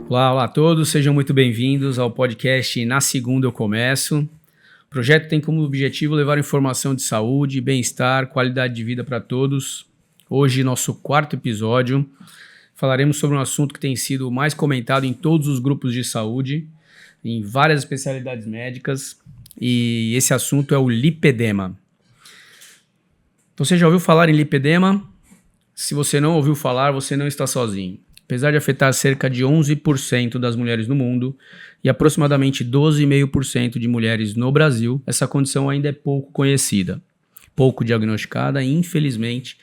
Olá a todos, sejam muito bem-vindos ao podcast Na Segunda Eu Começo. O projeto tem como objetivo levar informação de saúde, bem-estar, qualidade de vida para todos. Hoje, nosso quarto episódio, falaremos sobre um assunto que tem sido mais comentado em todos os grupos de saúde, em várias especialidades médicas, e esse assunto é o lipedema. Você já ouviu falar em lipedema? Se você não ouviu falar, você não está sozinho. Apesar de afetar cerca de 11% das mulheres no mundo e aproximadamente 12,5% de mulheres no Brasil, essa condição ainda é pouco conhecida, pouco diagnosticada e, infelizmente,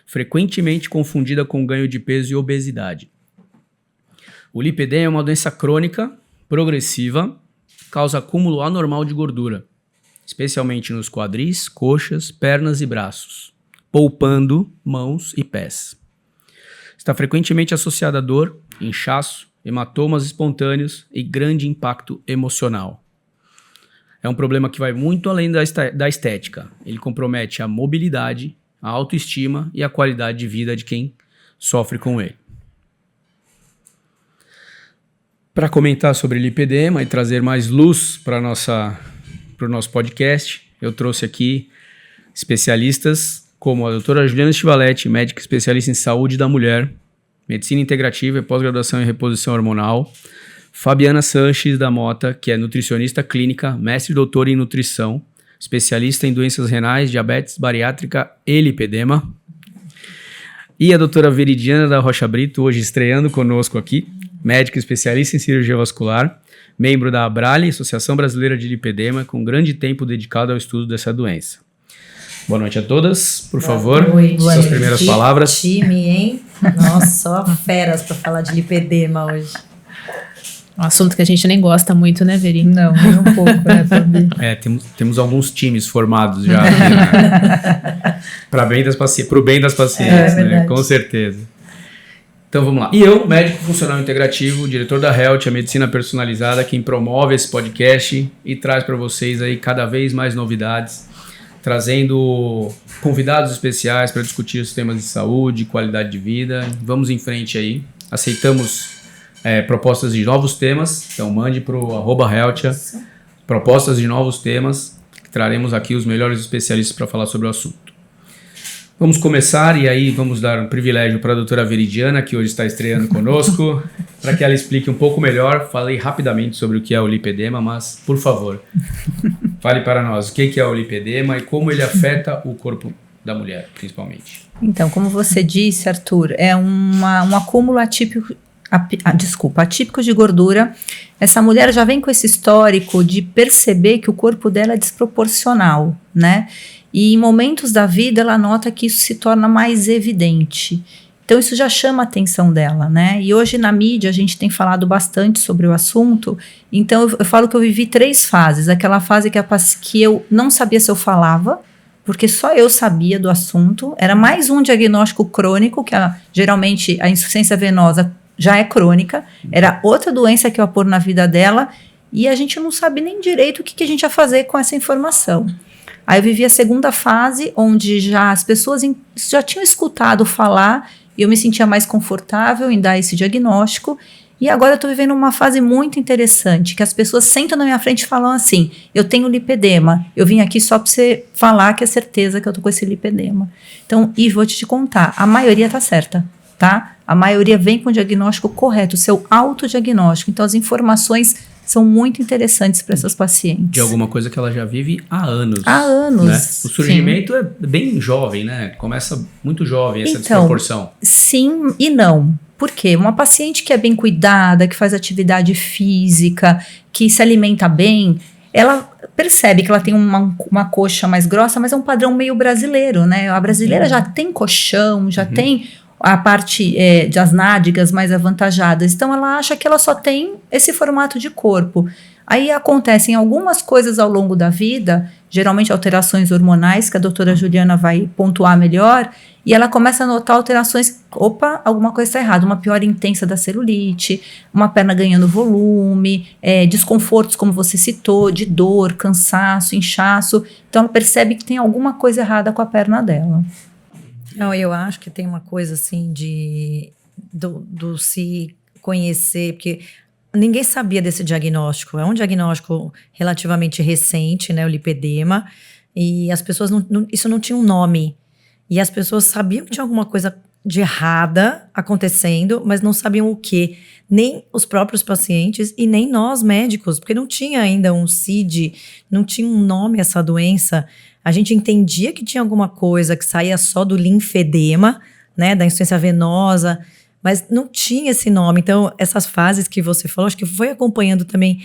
frequentemente confundida com ganho de peso e obesidade. O lipedema é uma doença crônica, progressiva, causa acúmulo anormal de gordura, especialmente nos quadris, coxas, pernas e braços, poupando mãos e pés. Está frequentemente associada a dor, inchaço, hematomas espontâneos e grande impacto emocional. É um problema que vai muito além da estética. Ele compromete a mobilidade, a autoestima e a qualidade de vida de quem sofre com ele. Para comentar sobre lipedema e trazer mais luz para o nosso podcast, eu trouxe aqui especialistas como a doutora Juliana Stivaletti, médica especialista em saúde da mulher, medicina integrativa e pós-graduação em reposição hormonal. Fabiana Sanches da Mota, que é nutricionista clínica, mestre e doutora em nutrição, especialista em doenças renais, diabetes, bariátrica e lipedema. E a doutora Veridiana da Rocha Brito, hoje estreando conosco aqui, médica especialista em cirurgia vascular, membro da ABRALI, Associação Brasileira de Lipedema, com grande tempo dedicado ao estudo dessa doença. Boa noite a todas, por favor, suas primeiras palavras. Time, hein? Nossa, só feras para falar de lipedema hoje. Um assunto que a gente nem gosta muito, né, Veri? Não, nem um pouco, né, Fabi? Temos alguns times formados já aqui, né? Pro bem das pacientes, né? Com certeza. Então vamos lá. E eu, médico funcional integrativo, diretor da Health, a medicina personalizada, quem promove esse podcast e traz para vocês aí cada vez mais novidades, trazendo convidados especiais para discutir os temas de saúde, qualidade de vida. Vamos em frente aí. Aceitamos propostas de novos temas, então mande para o @Healthia propostas de novos temas, que traremos aqui os melhores especialistas para falar sobre o assunto. Vamos começar e aí vamos dar um privilégio para a doutora Veridiana, que hoje está estreando conosco, para que ela explique um pouco melhor. Falei rapidamente sobre o que é o lipedema, mas, por favor, fale para nós o que é o lipedema e como ele afeta o corpo da mulher, principalmente. Então, como você disse, Arthur, é um acúmulo atípico de gordura. Essa mulher já vem com esse histórico de perceber que o corpo dela é desproporcional, né? E em momentos da vida ela nota que isso se torna mais evidente. Então isso já chama a atenção dela, né? E hoje na mídia a gente tem falado bastante sobre o assunto. Então eu falo que eu vivi 3 fases. Aquela fase que eu não sabia se eu falava, porque só eu sabia do assunto. Era mais um diagnóstico crônico, que geralmente a insuficiência venosa já é crônica. Era outra doença que eu ia pôr na vida dela e a gente não sabe nem direito o que a gente ia fazer com essa informação. Aí eu vivi a segunda fase, onde já as pessoas já tinham escutado falar e eu me sentia mais confortável em dar esse diagnóstico. E agora eu estou vivendo uma fase muito interessante, que as pessoas sentam na minha frente e falam assim: eu tenho lipedema, eu vim aqui só para você falar que é certeza que eu estou com esse lipedema. Então, e vou te contar, a maioria está certa, tá? A maioria vem com o diagnóstico correto, o seu autodiagnóstico. Então, as informações são muito interessantes para essas pacientes. De alguma coisa que ela já vive há anos. Há anos. Né? O surgimento é bem jovem, né? Começa muito jovem essa desproporção. Sim e não. Por quê? Uma paciente que é bem cuidada, que faz atividade física, que se alimenta bem, ela percebe que ela tem uma coxa mais grossa, mas é um padrão meio brasileiro, né? A brasileira já tem colchão, já tem a parte das nádegas mais avantajadas. Então, ela acha que ela só tem esse formato de corpo. Aí acontecem algumas coisas ao longo da vida, geralmente alterações hormonais, que a doutora Juliana vai pontuar melhor, e ela começa a notar alterações, alguma coisa está errada, uma piora intensa da celulite, uma perna ganhando volume, desconfortos, como você citou, de dor, cansaço, inchaço. Então, ela percebe que tem alguma coisa errada com a perna dela. Não, eu acho que tem uma coisa assim do se conhecer, porque ninguém sabia desse diagnóstico. É um diagnóstico relativamente recente, né, o lipedema, e as pessoas isso não tinha um nome. E as pessoas sabiam que tinha alguma coisa de errada acontecendo, mas não sabiam o quê. Nem os próprios pacientes e nem nós médicos, porque não tinha ainda um CID, não tinha um nome essa doença. A gente entendia que tinha alguma coisa que saía só do linfedema, né, da insuficiência venosa, mas não tinha esse nome. Então, essas fases que você falou, acho que foi acompanhando também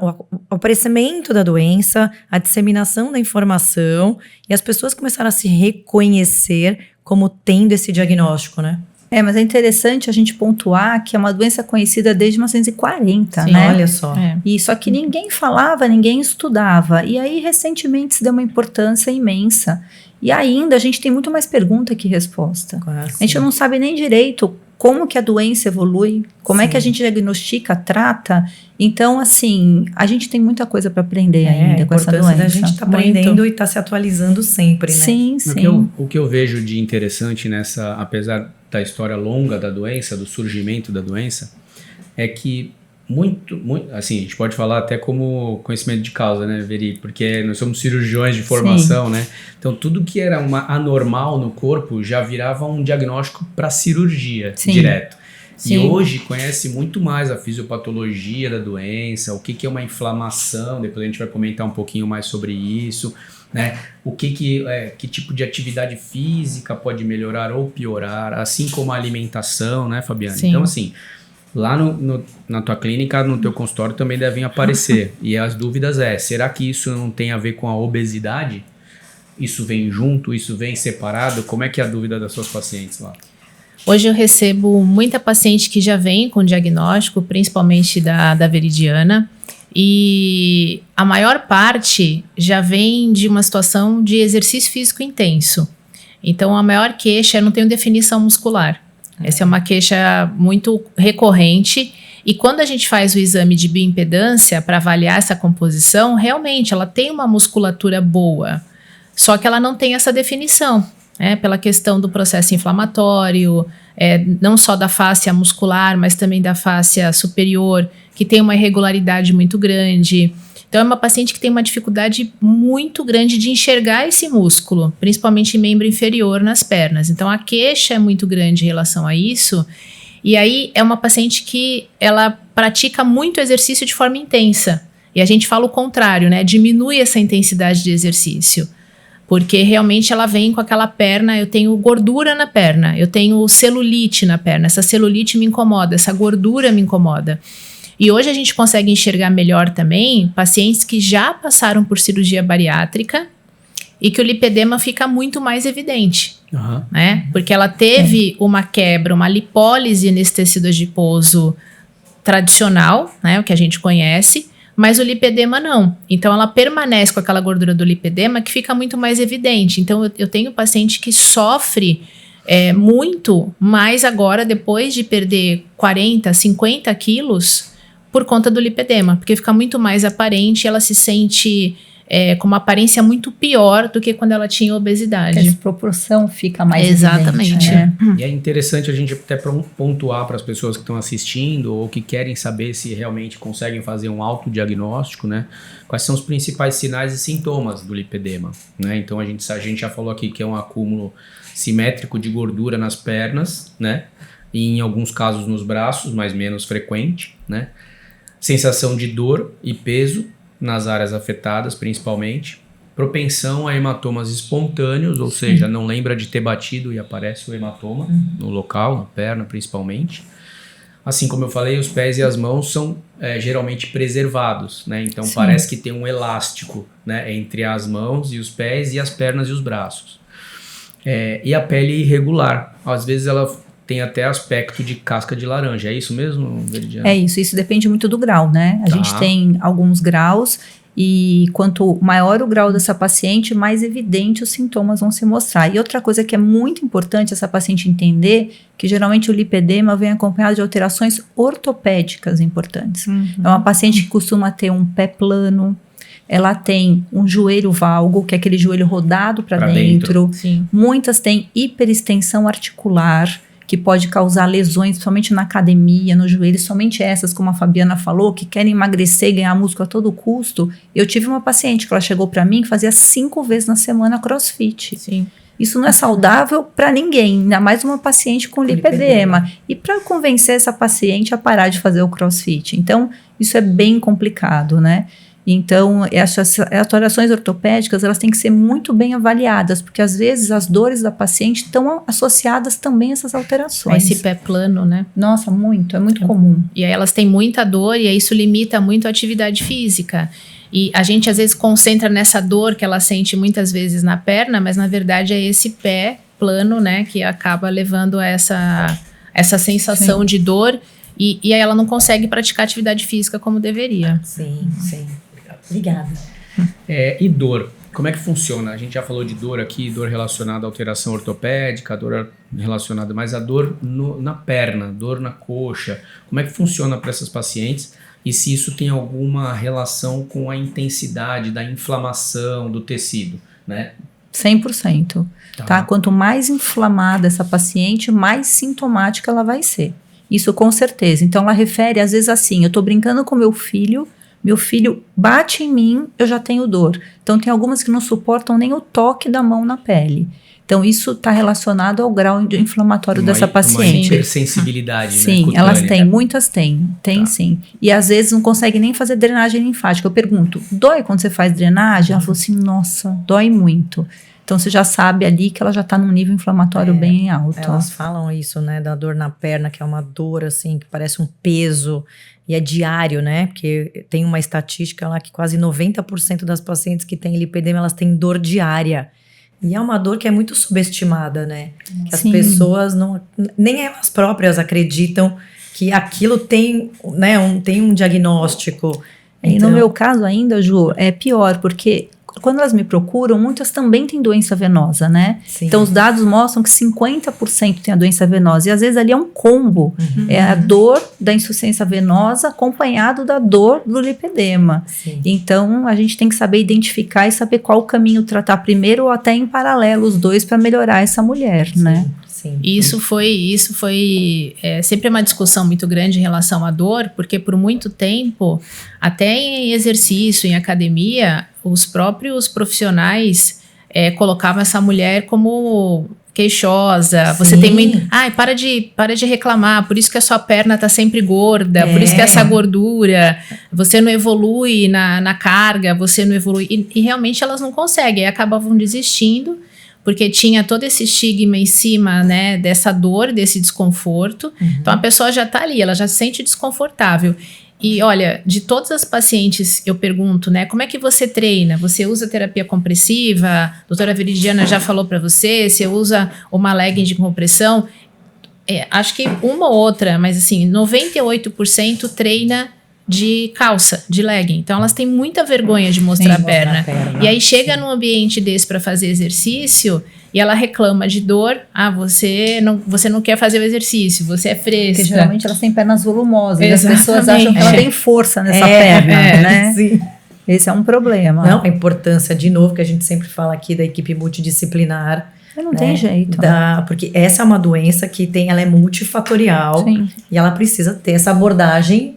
o aparecimento da doença, a disseminação da informação, e as pessoas começaram a se reconhecer como tendo esse diagnóstico, né? Mas é interessante a gente pontuar que é uma doença conhecida desde 1940, Sim, né? olha só. E só que ninguém falava, ninguém estudava. E aí, recentemente, se deu uma importância imensa. E ainda a gente tem muito mais pergunta que resposta. A gente não sabe nem direito como que a doença evolui, como é que a gente diagnostica, trata. Então, assim, a gente tem muita coisa para aprender ainda com essa doença. A gente está aprendendo e está se atualizando sempre, né? Sim. O que eu vejo de interessante nessa, apesar da história longa da doença, do surgimento da doença, é que muito, assim, a gente pode falar até como conhecimento de causa, né, Veri? Porque nós somos cirurgiões de formação, né? Então, tudo que era uma anormal no corpo já virava um diagnóstico para cirurgia direto. Sim. E hoje conhece muito mais a fisiopatologia da doença, o que é uma inflamação, depois a gente vai comentar um pouquinho mais sobre isso, né? Que tipo de atividade física pode melhorar ou piorar, assim como a alimentação, né, Fabiane? Sim. Então, assim, lá na tua clínica, no teu consultório também devem aparecer. E as dúvidas será que isso não tem a ver com a obesidade? Isso vem junto? Isso vem separado? Como é que é a dúvida das suas pacientes lá? Hoje eu recebo muita paciente que já vem com diagnóstico, principalmente da Veridiana, e a maior parte já vem de uma situação de exercício físico intenso. Então a maior queixa é não tenho definição muscular. Essa é uma queixa muito recorrente, e quando a gente faz o exame de bioimpedância para avaliar essa composição, realmente ela tem uma musculatura boa, só que ela não tem essa definição, pela questão do processo inflamatório, não só da fáscia muscular, mas também da fáscia superior, que tem uma irregularidade muito grande. Então é uma paciente que tem uma dificuldade muito grande de enxergar esse músculo, principalmente em membro inferior nas pernas. Então a queixa é muito grande em relação a isso. E aí é uma paciente que ela pratica muito exercício de forma intensa. E a gente fala o contrário, né? Diminui essa intensidade de exercício. Porque realmente ela vem com aquela perna, eu tenho gordura na perna, eu tenho celulite na perna, essa celulite me incomoda, essa gordura me incomoda. E hoje a gente consegue enxergar melhor também pacientes que já passaram por cirurgia bariátrica e que o lipedema fica muito mais evidente, né? Porque ela teve uma quebra, uma lipólise nesse tecido adiposo tradicional, né? O que a gente conhece, mas o lipedema não. Então ela permanece com aquela gordura do lipedema que fica muito mais evidente. Então eu tenho paciente que sofre muito mais agora, depois de perder 40, 50 quilos, por conta do lipedema, porque fica muito mais aparente e ela se sente com uma aparência muito pior do que quando ela tinha obesidade. A desproporção fica mais Exatamente. evidente, né? E é interessante a gente até pontuar para as pessoas que estão assistindo ou que querem saber se realmente conseguem fazer um autodiagnóstico, né? Quais são os principais sinais e sintomas do lipedema, né? Então a gente já falou aqui que é um acúmulo simétrico de gordura nas pernas, né? E em alguns casos nos braços, mas menos frequente, né? Sensação de dor e peso nas áreas afetadas, principalmente. Propensão a hematomas espontâneos, ou seja, não lembra de ter batido e aparece o hematoma no local, na perna principalmente. Assim como eu falei, os pés e as mãos são geralmente preservados, né? Então parece que tem um elástico, né, entre as mãos e os pés e as pernas e os braços. E a pele irregular, às vezes ela tem até aspecto de casca de laranja. É isso mesmo, Veridiana? É isso depende muito do grau, né? A gente tem alguns graus e quanto maior o grau dessa paciente, mais evidente os sintomas vão se mostrar. E outra coisa que é muito importante essa paciente entender, que geralmente o lipedema vem acompanhado de alterações ortopédicas importantes. É uma paciente que costuma ter um pé plano, ela tem um joelho valgo, que é aquele joelho rodado para dentro. Sim. Muitas têm hiperextensão articular. que pode causar lesões, principalmente na academia, no joelho, somente essas, como a Fabiana falou, que querem emagrecer e ganhar músculo a todo custo. Eu tive uma paciente que ela chegou para mim que fazia 5 vezes na semana crossfit. Sim. Isso não é saudável para ninguém, ainda mais uma paciente com lipedema. E para convencer essa paciente a parar de fazer o crossfit. Então, isso é bem complicado, né? Então, essas alterações ortopédicas, elas têm que ser muito bem avaliadas, porque às vezes as dores da paciente estão associadas também a essas alterações. Esse pé plano, né? Nossa, é muito comum. E aí elas têm muita dor e aí isso limita muito a atividade física. E a gente às vezes concentra nessa dor que ela sente muitas vezes na perna, mas na verdade é esse pé plano, né, que acaba levando a essa sensação de dor e aí ela não consegue praticar atividade física como deveria. Sim. Obrigada. E dor? Como é que funciona? A gente já falou de dor aqui, dor relacionada à alteração ortopédica, dor relacionada, mas a dor na perna, dor na coxa, como é que funciona para essas pacientes? E se isso tem alguma relação com a intensidade da inflamação do tecido, né? 100%. Tá? Quanto mais inflamada essa paciente, mais sintomática ela vai ser. Isso com certeza. Então ela refere às vezes assim, eu tô brincando com meu filho bate em mim, eu já tenho dor. Então tem algumas que não suportam nem o toque da mão na pele. Então, isso está relacionado ao grau inflamatório dessa paciente. Uma hipersensibilidade, sim, né? Elas têm, muitas têm, sim. E às vezes não conseguem nem fazer drenagem linfática. Eu pergunto, dói quando você faz drenagem? Ela falou assim, nossa, dói muito. Então, você já sabe ali que ela já está num nível inflamatório bem alto. Elas falam isso, né, da dor na perna, que é uma dor, assim, que parece um peso. E é diário, né? Porque tem uma estatística lá que quase 90% das pacientes que têm lipedema, elas têm dor diária. E é uma dor que é muito subestimada, né? Que as pessoas nem elas próprias acreditam que aquilo tem, né, tem um diagnóstico. E no meu caso ainda, Ju, é pior, porque quando elas me procuram, muitas também têm doença venosa, né? Sim. Então, os dados mostram que 50% tem a doença venosa. E às vezes ali é um combo. É a dor da insuficiência venosa acompanhado da dor do lipedema. Sim. Então, a gente tem que saber identificar e saber qual caminho tratar primeiro ou até em paralelo os dois para melhorar essa mulher, né? Sim. Isso foi sempre uma discussão muito grande em relação à dor, porque por muito tempo, até em exercício, em academia, os próprios profissionais colocavam essa mulher como queixosa. Você tem muito... para de reclamar, por isso que a sua perna tá sempre gorda, por isso que essa gordura, você não evolui na carga, você não evolui... E realmente elas não conseguem, acabavam desistindo, porque tinha todo esse estigma em cima, né, dessa dor, desse desconforto. Então a pessoa já tá ali, ela já se sente desconfortável. E olha, de todas as pacientes eu pergunto, né, como é que você treina? Você usa terapia compressiva? A doutora Veridiana já falou para você usa uma legging de compressão? Acho que uma ou outra, mas assim, 98% treina de calça, de legging. Então elas têm muita vergonha de mostrar a perna. E aí chega num ambiente desse para fazer exercício e ela reclama de dor. Você não quer fazer o exercício, você é fresca. Porque geralmente elas têm pernas volumosas. Exatamente. E as pessoas acham que ela tem força nessa perna, né? Sim. Esse é um problema. Não, a importância, de novo, que a gente sempre fala aqui da equipe multidisciplinar. Não tem jeito. Porque essa é uma doença que ela é multifatorial. Sim. E ela precisa ter essa abordagem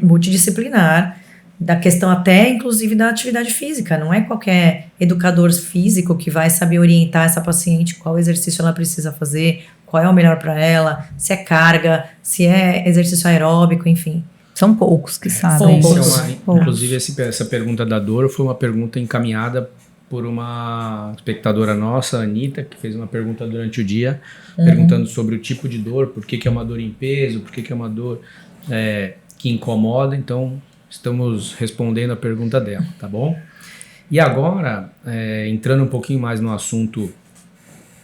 multidisciplinar, da questão até, inclusive, da atividade física. Não é qualquer educador físico que vai saber orientar essa paciente qual exercício ela precisa fazer, qual é o melhor para ela, se é carga, se é exercício aeróbico, enfim. São poucos que sabem. Inclusive, essa pergunta da dor foi uma pergunta encaminhada por uma espectadora nossa, a Anitta, que fez uma pergunta durante o dia, perguntando sobre o tipo de dor, por que é uma dor em peso, por que é uma dor que incomoda. Então, estamos respondendo a pergunta dela, tá bom? E agora, entrando um pouquinho mais no assunto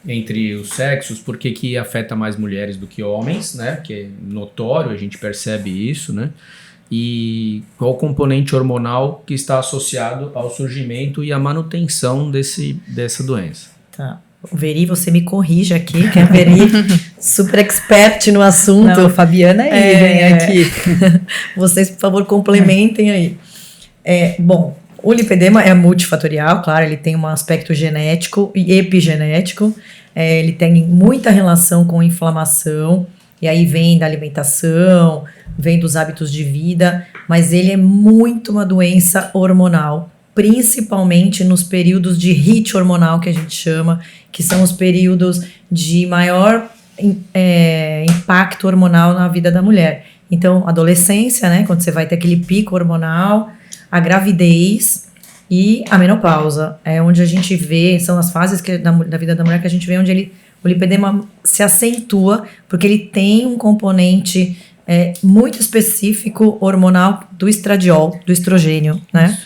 entre os sexos, por que afeta mais mulheres do que homens, né? Que é notório, a gente percebe isso, né? E qual o componente hormonal que está associado ao surgimento e à manutenção dessa doença. Tá. Veri, você me corrige aqui, que a Veri super expert no assunto. Não, Fabiana vem aqui. Vocês, por favor, complementem aí. Bom, o lipedema é multifatorial, claro, ele tem um aspecto genético e epigenético, ele tem muita relação com inflamação, e aí vem da alimentação, vem dos hábitos de vida, mas ele é muito uma doença hormonal, principalmente nos períodos de hit hormonal, que a gente chama, que são os períodos de maior impacto hormonal na vida da mulher. Então, adolescência, né, quando você vai ter aquele pico hormonal, a gravidez e a menopausa, é onde a gente vê, são as fases da vida da mulher que a gente vê onde o lipedema se acentua, porque ele tem um componente muito específico hormonal do estradiol, do estrogênio, né?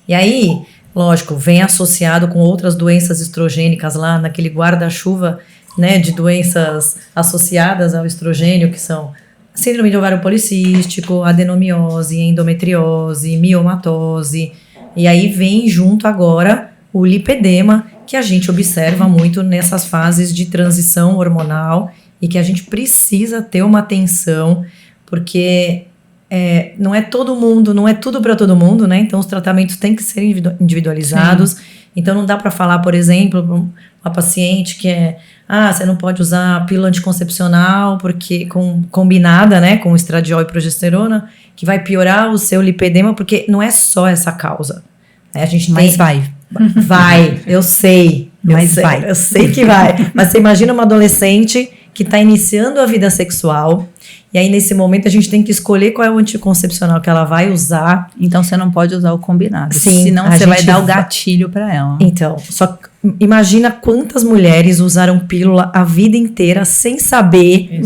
E aí, lógico, vem associado com outras doenças estrogênicas lá naquele guarda-chuva, né, de doenças associadas ao estrogênio, que são síndrome de ovário policístico, adenomiose, endometriose, miomatose, e aí vem junto agora o lipedema, que a gente observa muito nessas fases de transição hormonal e que a gente precisa ter uma atenção, porque não é todo mundo, não é tudo para todo mundo, né? Então os tratamentos têm que ser individualizados. Sim. Então não dá para falar, por exemplo, para uma paciente que você não pode usar a pílula anticoncepcional porque combinada, né, com estradiol e progesterona, que vai piorar o seu lipedema, porque não é só essa causa. A gente vai, eu sei, eu sei que vai. Mas você imagina uma adolescente que está iniciando a vida sexual, e aí nesse momento a gente tem que escolher qual é o anticoncepcional que ela vai usar. Então você não pode usar o combinado, sim, senão você vai dar o gatilho para ela. Então, só imagina quantas mulheres usaram pílula a vida inteira sem saber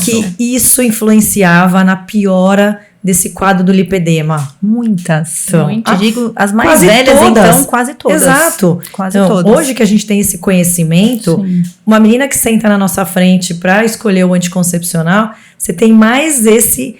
que isso influenciava na piora desse quadro do lipedema. Muitas. Então, digo, as mais velhas, todas. Então, quase todas. Exato. Quase então, todas. Hoje que a gente tem esse conhecimento, sim, uma menina que senta na nossa frente para escolher o anticoncepcional, você tem mais esse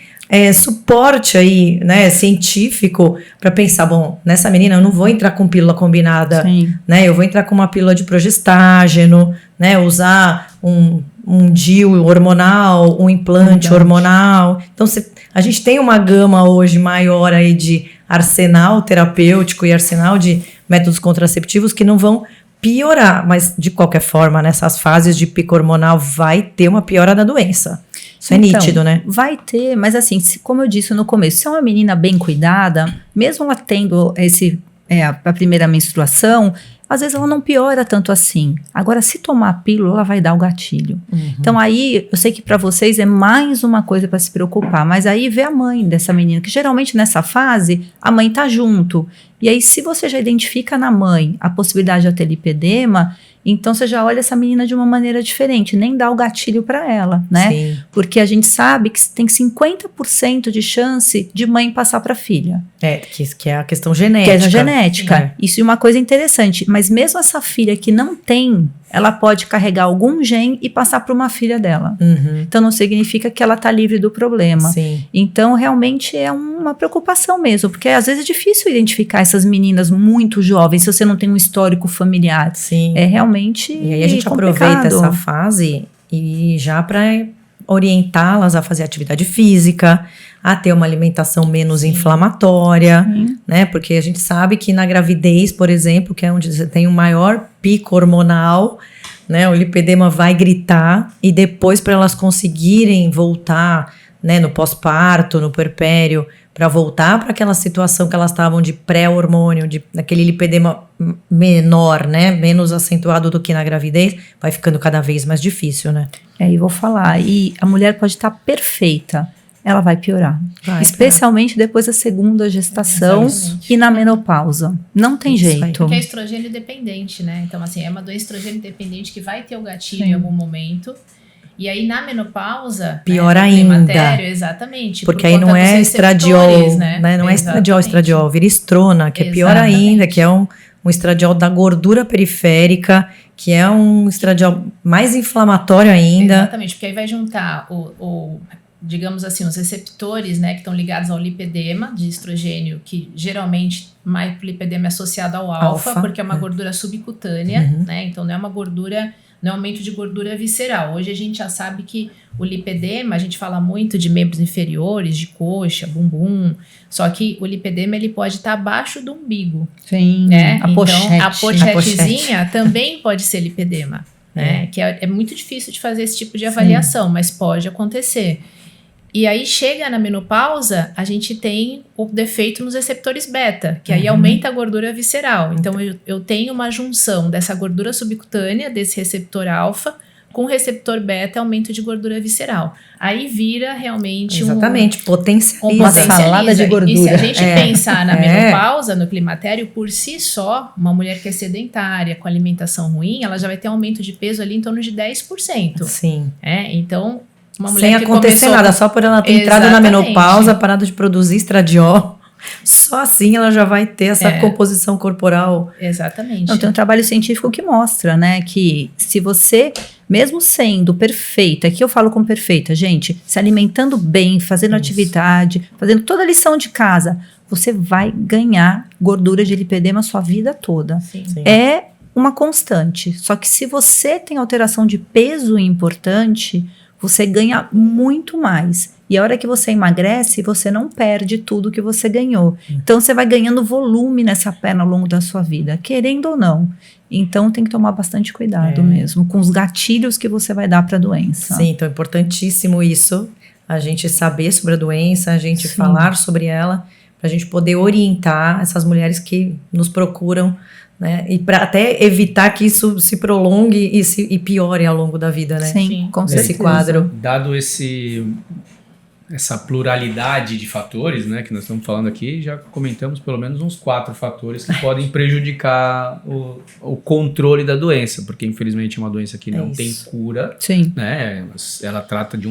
suporte aí, né, científico, para pensar, bom, nessa menina eu não vou entrar com pílula combinada, sim, né, eu vou entrar com uma pílula de progestágeno, né, usar um DIU hormonal, um implante hormonal. Então, a gente tem uma gama hoje maior aí de arsenal terapêutico e arsenal de métodos contraceptivos que não vão piorar, mas de qualquer forma, nessas fases de pico hormonal vai ter uma piora da doença. Isso então, nítido, né? Vai ter, mas assim, como eu disse no começo, se é uma menina bem cuidada, mesmo ela tendo a primeira menstruação, às vezes ela não piora tanto assim. Agora, se tomar a pílula, ela vai dar o gatilho. Uhum. Então aí, eu sei que para vocês é mais uma coisa para se preocupar, mas aí vê a mãe dessa menina, que geralmente nessa fase, a mãe tá junto. E aí, se você já identifica na mãe a possibilidade de ter lipedema, então você já olha essa menina de uma maneira diferente, nem dá o gatilho para ela, né? Sim. Porque a gente sabe que tem 50% de chance de mãe passar para filha. Que é a questão genética. Que é a genética. Isso é uma coisa interessante. Mas mesmo essa filha que não tem, ela pode carregar algum gene e passar para uma filha dela. Uhum. Então não significa que ela está livre do problema. Sim. Então realmente é uma preocupação mesmo, porque às vezes é difícil identificar essas meninas muito jovens se você não tem um histórico familiar. Sim. É realmente E aí a gente aproveita essa fase e já para orientá-las a fazer atividade física, a ter uma alimentação menos inflamatória, né? Porque a gente sabe que na gravidez, por exemplo, que é onde você tem um maior pico hormonal, né? O lipedema vai gritar e depois para elas conseguirem voltar, né? No pós-parto, no puerpério, para voltar para aquela situação que elas estavam de pré-hormônio, daquele lipedema menor, né? Menos acentuado do que na gravidez, vai ficando cada vez mais difícil, né? E vou falar, e a mulher pode estar perfeita, ela vai piorar. Especialmente depois da segunda gestação e na menopausa. Não tem jeito. Porque é estrogênio dependente, né? Então, assim, é uma doença estrogênio dependente que vai ter o gatilho em algum momento. E aí, na menopausa... Pior ainda. Exatamente. Porque aí não é estradiol, né? Não é estradiol, vira estrona, que é pior ainda, que é um estradiol da gordura periférica, que é um estradiol mais inflamatório ainda. Exatamente, porque aí vai juntar digamos assim, os receptores, né, que estão ligados ao lipedema de estrogênio, que geralmente mais lipedema é associado ao alfa, porque é uma gordura subcutânea, né, então não é uma gordura não é aumento de gordura visceral. Hoje a gente já sabe que o lipedema, a gente fala muito de membros inferiores, de coxa, bumbum, só que o lipedema ele pode estar abaixo do umbigo. Sim, né? a pochete. Então, a pochetezinha também pode ser lipedema. Né? Que é muito difícil de fazer esse tipo de avaliação, mas pode acontecer. E aí chega na menopausa, a gente tem o defeito nos receptores beta, que aí aumenta a gordura visceral. Então eu tenho uma junção dessa gordura subcutânea, desse receptor alfa, com o receptor beta, aumento de gordura visceral. Aí vira realmente potencializa. Uma salada de gordura. E se a gente pensar na menopausa, no climatério, por si só, uma mulher que é sedentária, com alimentação ruim, ela já vai ter um aumento de peso ali em torno de 10%. Sim. Então, uma mulher sem que acontecer nada, só por ela ter entrado na menopausa, parado de produzir estradiol, só assim ela já vai ter essa composição corporal. Exatamente. Então, tem um trabalho científico que mostra, né, que se você, mesmo sendo perfeita, aqui eu falo como perfeita, gente, se alimentando bem, fazendo atividade, fazendo toda a lição de casa, você vai ganhar gordura de lipedema a sua vida toda. Sim. É uma constante. Só que se você tem alteração de peso importante, você ganha muito mais. E a hora que você emagrece, você não perde tudo que você ganhou. Então, você vai ganhando volume nessa perna ao longo da sua vida, querendo ou não. Então, tem que tomar bastante cuidado mesmo, com os gatilhos que você vai dar para a doença. Sim, então é importantíssimo isso, a gente saber sobre a doença, a gente falar sobre ela, para a gente poder orientar essas mulheres que nos procuram, né? E para até evitar que isso se prolongue e piore ao longo da vida, né? Sim, com certeza. Esse quadro. Dado essa pluralidade de fatores, né, que nós estamos falando aqui, já comentamos pelo menos uns 4 fatores que podem prejudicar o controle da doença, porque infelizmente é uma doença que não tem cura, né? Ela trata de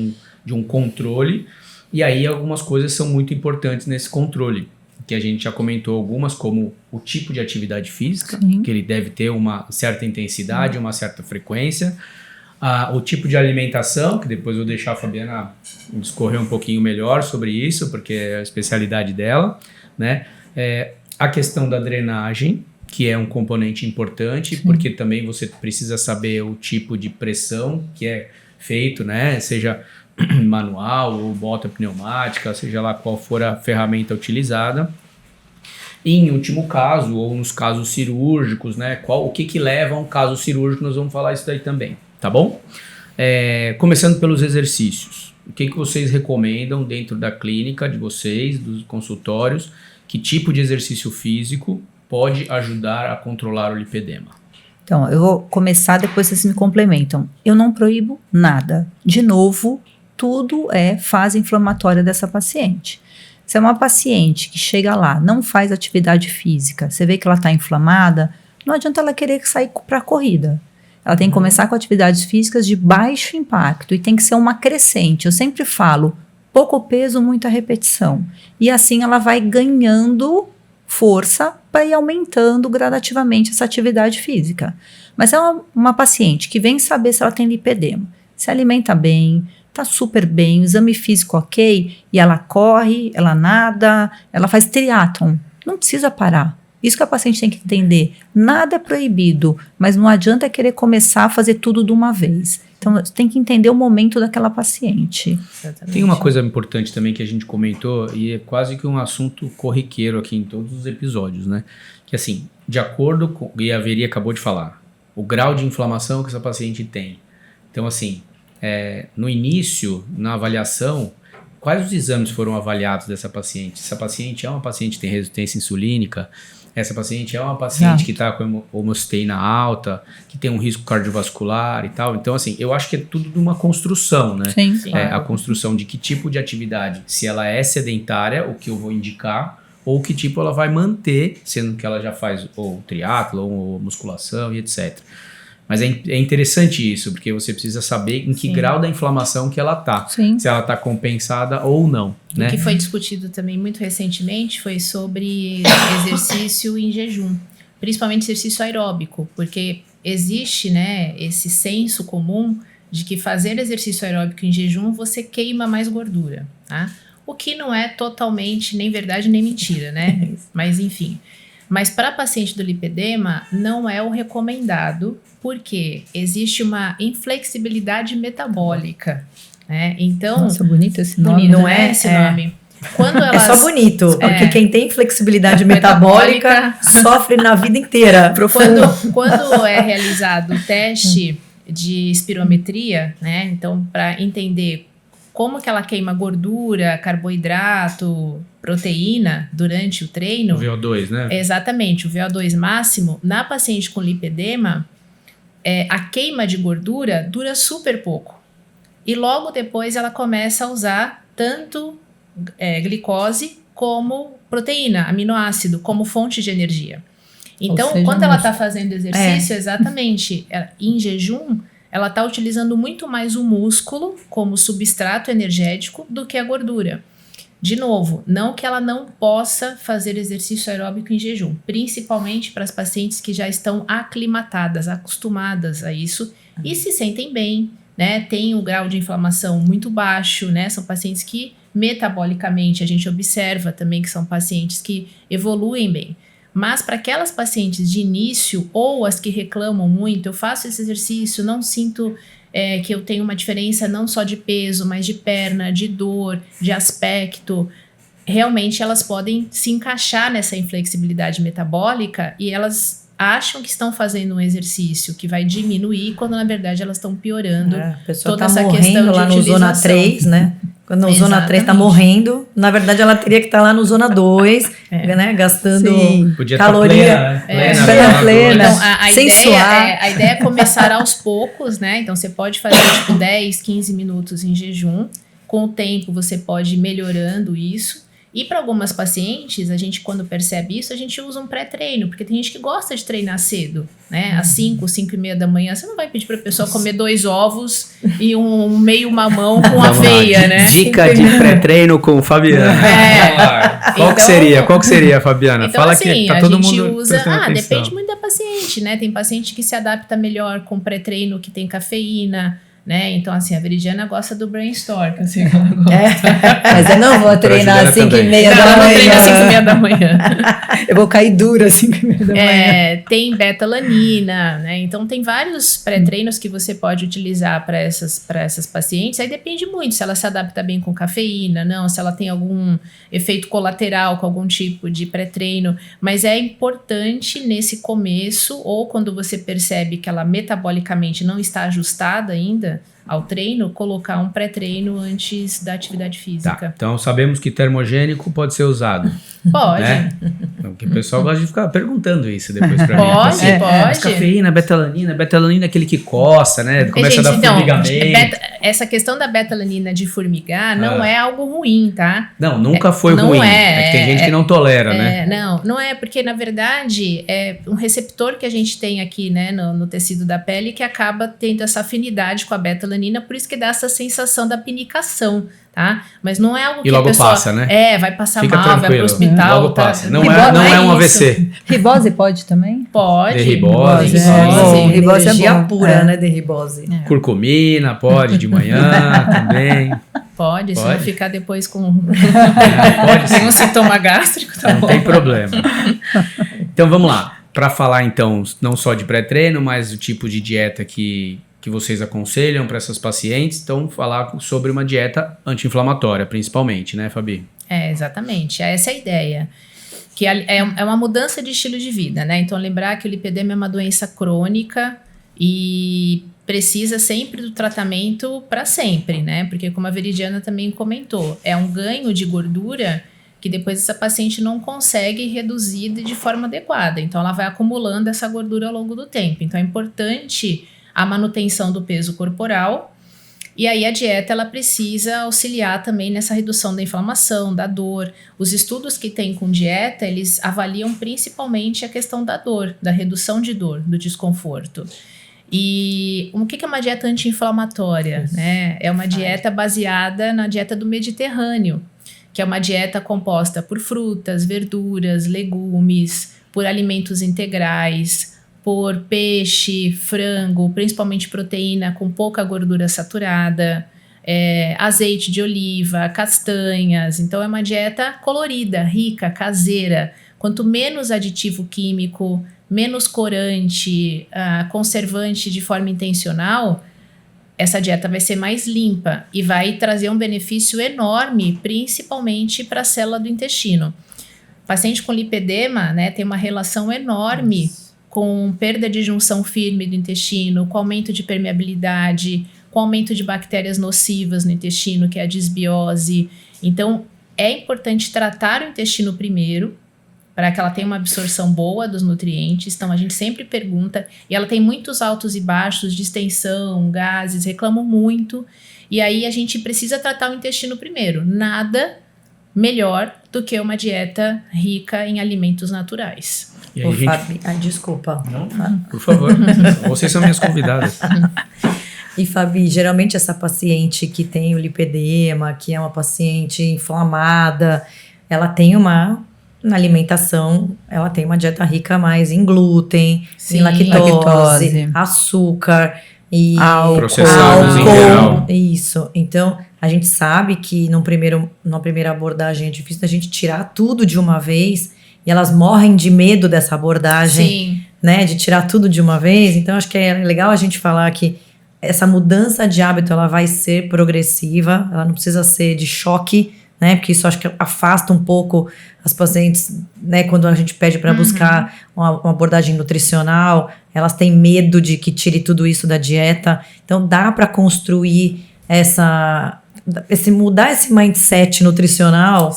um controle, e aí algumas coisas são muito importantes nesse controle, que a gente já comentou algumas, como o tipo de atividade física, que ele deve ter uma certa intensidade, uma certa frequência, o tipo de alimentação, que depois eu vou deixar a Fabiana discorrer um pouquinho melhor sobre isso, porque é a especialidade dela, né? A questão da drenagem, que é um componente importante, porque também você precisa saber o tipo de pressão que é feito, né? Seja manual ou bota pneumática, seja lá qual for a ferramenta utilizada. E em último caso, ou nos casos cirúrgicos, né? O que leva a um caso cirúrgico, nós vamos falar isso daí também, tá bom? Começando pelos exercícios. O que vocês recomendam dentro da clínica de vocês, dos consultórios? Que tipo de exercício físico pode ajudar a controlar o lipedema? Então, eu vou começar, depois vocês me complementam. Eu não proíbo nada. De novo, tudo é fase inflamatória dessa paciente. Se é uma paciente que chega lá, não faz atividade física, você vê que ela está inflamada, não adianta ela querer sair para a corrida. Ela tem que começar com atividades físicas de baixo impacto e tem que ser uma crescente. Eu sempre falo, pouco peso, muita repetição. E assim ela vai ganhando força para ir aumentando gradativamente essa atividade física. Mas é uma paciente que vem saber se ela tem lipedema, se alimenta bem, tá super bem, o exame físico ok, e ela corre, ela nada, ela faz triatlon, não precisa parar. Isso que a paciente tem que entender, nada é proibido, mas não adianta querer começar a fazer tudo de uma vez. Então, tem que entender o momento daquela paciente. Exatamente. Tem uma coisa importante também que a gente comentou, e é quase que um assunto corriqueiro aqui em todos os episódios, né? Que assim, de acordo com, e a Veri acabou de falar, o grau de inflamação que essa paciente tem. Então, assim, no início, na avaliação, quais os exames foram avaliados dessa paciente? Essa paciente é uma paciente que tem resistência insulínica? Essa paciente é uma paciente que está com homocysteína alta, que tem um risco cardiovascular e tal. Então, assim, eu acho que é tudo de uma construção, né? Sim. A construção de que tipo de atividade, se ela é sedentária, o que eu vou indicar, ou que tipo ela vai manter, sendo que ela já faz ou triatlo, ou musculação e etc. Mas é interessante isso, porque você precisa saber em que grau da inflamação que ela tá. Sim. Se ela tá compensada ou não, né? O que foi discutido também muito recentemente foi sobre exercício em jejum, principalmente exercício aeróbico, porque existe, né, esse senso comum de que fazer exercício aeróbico em jejum você queima mais gordura, tá? O que não é totalmente nem verdade nem mentira, né? Mas enfim. Mas para paciente do lipedema, não é o recomendado, porque existe uma inflexibilidade metabólica, né? Então, Nossa, bonito esse nome. não é esse nome. Quando elas, É só bonito, porque quem tem flexibilidade metabólica sofre na vida inteira. Quando é realizado o teste de espirometria, né? Então, para entender como que ela queima gordura, carboidrato, proteína durante o treino. O VO2, né? Exatamente, o VO2 máximo, na paciente com lipedema, a queima de gordura dura super pouco. E logo depois ela começa a usar tanto glicose como proteína, aminoácido, como fonte de energia. Então, seja, quando ela está fazendo exercício, exatamente, em jejum, ela está utilizando muito mais o músculo como substrato energético do que a gordura. De novo, não que ela não possa fazer exercício aeróbico em jejum, principalmente para as pacientes que já estão aclimatadas, acostumadas a isso e se sentem bem, né? Tem um grau de inflamação muito baixo, né? São pacientes que metabolicamente a gente observa também que são pacientes que evoluem bem. Mas para aquelas pacientes de início ou as que reclamam muito, eu faço esse exercício, não sinto que eu tenho uma diferença não só de peso, mas de perna, de dor, de aspecto, realmente elas podem se encaixar nessa inflexibilidade metabólica e elas acham que estão fazendo um exercício que vai diminuir, quando na verdade elas estão piorando. A pessoa toda está essa questão morrendo de lá no utilização. zona 3, né? Quando no zona 3 está Exatamente. morrendo, na verdade ela teria que estar lá no zona 2, né? Gastando Sim. Podia caloria. estar plena. Então, a Sem suar. a ideia é começar aos poucos, né? Então, você pode fazer, 10, 15 minutos em jejum. Com o tempo, você pode ir melhorando isso. E para algumas pacientes, a gente, quando percebe isso, a gente usa um pré-treino. Porque tem gente que gosta de treinar cedo, né? Às 5, 5 e meia da manhã, você não vai pedir para a pessoa comer 2 ovos e um meio mamão com aveia, né? Dica de pré-treino com Fabiana. Qual que seria, Fabiana? Então, Fala assim, que tá a todo gente mundo usa... prestando atenção. Depende muito da paciente, né? Tem paciente que se adapta melhor com pré-treino que tem cafeína, né? Então, assim, a Veridiana gosta do brainstorm, que eu sei que ela gosta. Mas eu não vou treinar às 5 e meia da Ela não manhã. treina às 5 e meia da manhã. Eu vou cair dura às 5 e meia da manhã. Tem beta-alanina, né? Então, tem vários pré-treinos que você pode utilizar para essas pacientes. Aí depende muito se ela se adapta bem com cafeína, não, se ela tem algum efeito colateral com algum tipo de pré-treino. Mas é importante nesse começo, ou quando você percebe que ela metabolicamente não está ajustada ainda ao treino, colocar um pré-treino antes da atividade física. Tá, então sabemos que termogênico pode ser usado. Pode. Né? Porque o pessoal gosta de ficar perguntando isso depois pra mim. Pode, Assim, pode. Mas cafeína, beta-alanina é aquele que coça, né? Começa a dar formigamento. Essa questão da beta-alanina de formigar não é algo ruim, tá? Não, nunca foi não ruim. é, que tem gente que não tolera, né? Não é, porque na verdade é um receptor que a gente tem aqui, né, no tecido da pele que acaba tendo essa afinidade com a beta-alanina, por isso que dá essa sensação da pinicação, tá? Mas não é algo que E logo a pessoa... passa, né? Vai passar Fica mal, vai tranquilo. pro hospital. Logo tá? passa. Não Ribose é um isso. AVC. Ribose pode também? Pode. De ribose. Ribose é Energia bom. pura, né? De ribose. Curcumina, pode de manhã também. Pode, se não Pode? ficar depois com Pode sim. um sintoma gástrico, tá Não bom. tem problema. Então vamos lá. Para falar então não só de pré-treino, mas o tipo de dieta que vocês aconselham para essas pacientes. Então falar sobre uma dieta anti-inflamatória, principalmente, né, Fabi? Exatamente. Essa é a ideia. Que é uma mudança de estilo de vida, né? Então lembrar que o lipedema é uma doença crônica e precisa sempre do tratamento para sempre, né? Porque como a Veridiana também comentou, é um ganho de gordura que depois essa paciente não consegue reduzir de forma adequada. Então ela vai acumulando essa gordura ao longo do tempo. Então é importante a manutenção do peso corporal. E aí a dieta ela precisa auxiliar também nessa redução da inflamação, da dor. Os estudos que tem com dieta, eles avaliam principalmente a questão da dor, da redução de dor, do desconforto. E o que é uma dieta anti-inflamatória? Né? É uma dieta baseada na dieta do Mediterrâneo, que é uma dieta composta por frutas, verduras, legumes, por alimentos integrais, por peixe, frango, principalmente proteína com pouca gordura saturada, azeite de oliva, castanhas. Então é uma dieta colorida, rica, caseira, Quanto menos aditivo químico, menos corante, conservante de forma intencional, essa dieta vai ser mais limpa e vai trazer um benefício enorme, principalmente para a célula do intestino. Paciente com lipedema, né, tem uma relação enorme com perda de junção firme do intestino, com aumento de permeabilidade, com aumento de bactérias nocivas no intestino, que é a disbiose. Então, é importante tratar o intestino primeiro, para que ela tenha uma absorção boa dos nutrientes. Então, a gente sempre pergunta, e ela tem muitos altos e baixos, distensão, gases, reclamam muito, e aí a gente precisa tratar o intestino primeiro. Nada melhor do que uma dieta rica em alimentos naturais. E aí, Fabi, desculpa. Não, por favor, vocês são minhas convidadas. E Fabi, geralmente essa paciente que tem o lipedema, que é uma paciente inflamada, ela tem na alimentação, ela tem uma dieta rica mais em glúten, Sim, em lactose, açúcar e processados em geral. Isso. Então, a gente sabe que numa primeira abordagem é difícil a gente tirar tudo de uma vez, e elas morrem de medo dessa abordagem, Sim. né, de tirar tudo de uma vez. Então, acho que é legal a gente falar que essa mudança de hábito, ela vai ser progressiva, ela não precisa ser de choque, né? Porque isso acho que afasta um pouco as pacientes, né? Quando a gente pede para buscar uma abordagem nutricional, elas têm medo de que tire tudo isso da dieta. Então, dá para construir mudar esse mindset nutricional,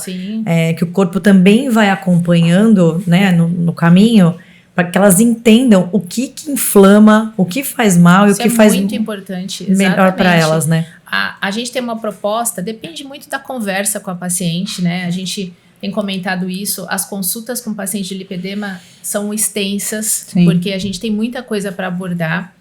que o corpo também vai acompanhando, né? No caminho, para que elas entendam o que inflama, o que faz mal Isso e o que faz muito importante, melhor para elas, né? A gente tem uma proposta, depende muito da conversa com a paciente, né? A gente tem comentado isso, as consultas com paciente de lipedema são extensas, porque a gente tem muita coisa para abordar.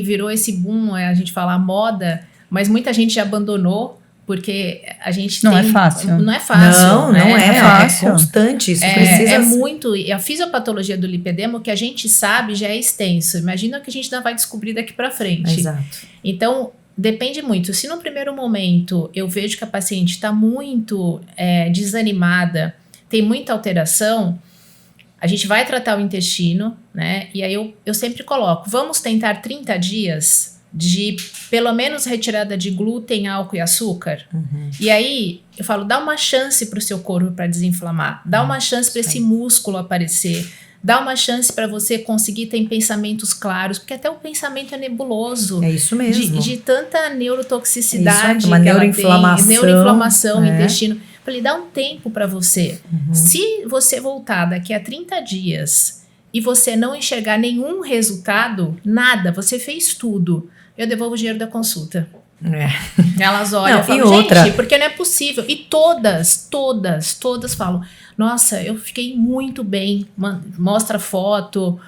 Virou esse boom, a gente fala a moda, mas muita gente já abandonou, porque a gente não é fácil. Não é fácil. Não é fácil. É constante, isso precisa... É muito, e a fisiopatologia do lipedema, o que a gente sabe já é extenso. Imagina o que a gente ainda vai descobrir daqui para frente. Exato. Então, depende muito. Se no primeiro momento eu vejo que a paciente está muito desanimada, tem muita alteração, a gente vai tratar o intestino, né? E aí eu sempre coloco, vamos tentar 30 dias de pelo menos retirada de glúten, álcool e açúcar. E aí eu falo, dá uma chance para o seu corpo para desinflamar, dá uma chance para esse músculo aparecer, dá uma chance para você conseguir ter pensamentos claros, porque até o pensamento é nebuloso. É isso mesmo. De tanta neurotoxicidade, uma neuroinflamação, neuroinflamação no intestino. Falei, dá um tempo para você. Se você voltar daqui a 30 dias e você não enxergar nenhum resultado, nada, você fez tudo, eu devolvo o dinheiro da consulta. Elas olham e falam, gente, porque não é possível. E todas falam, nossa, eu fiquei muito bem, mostra foto.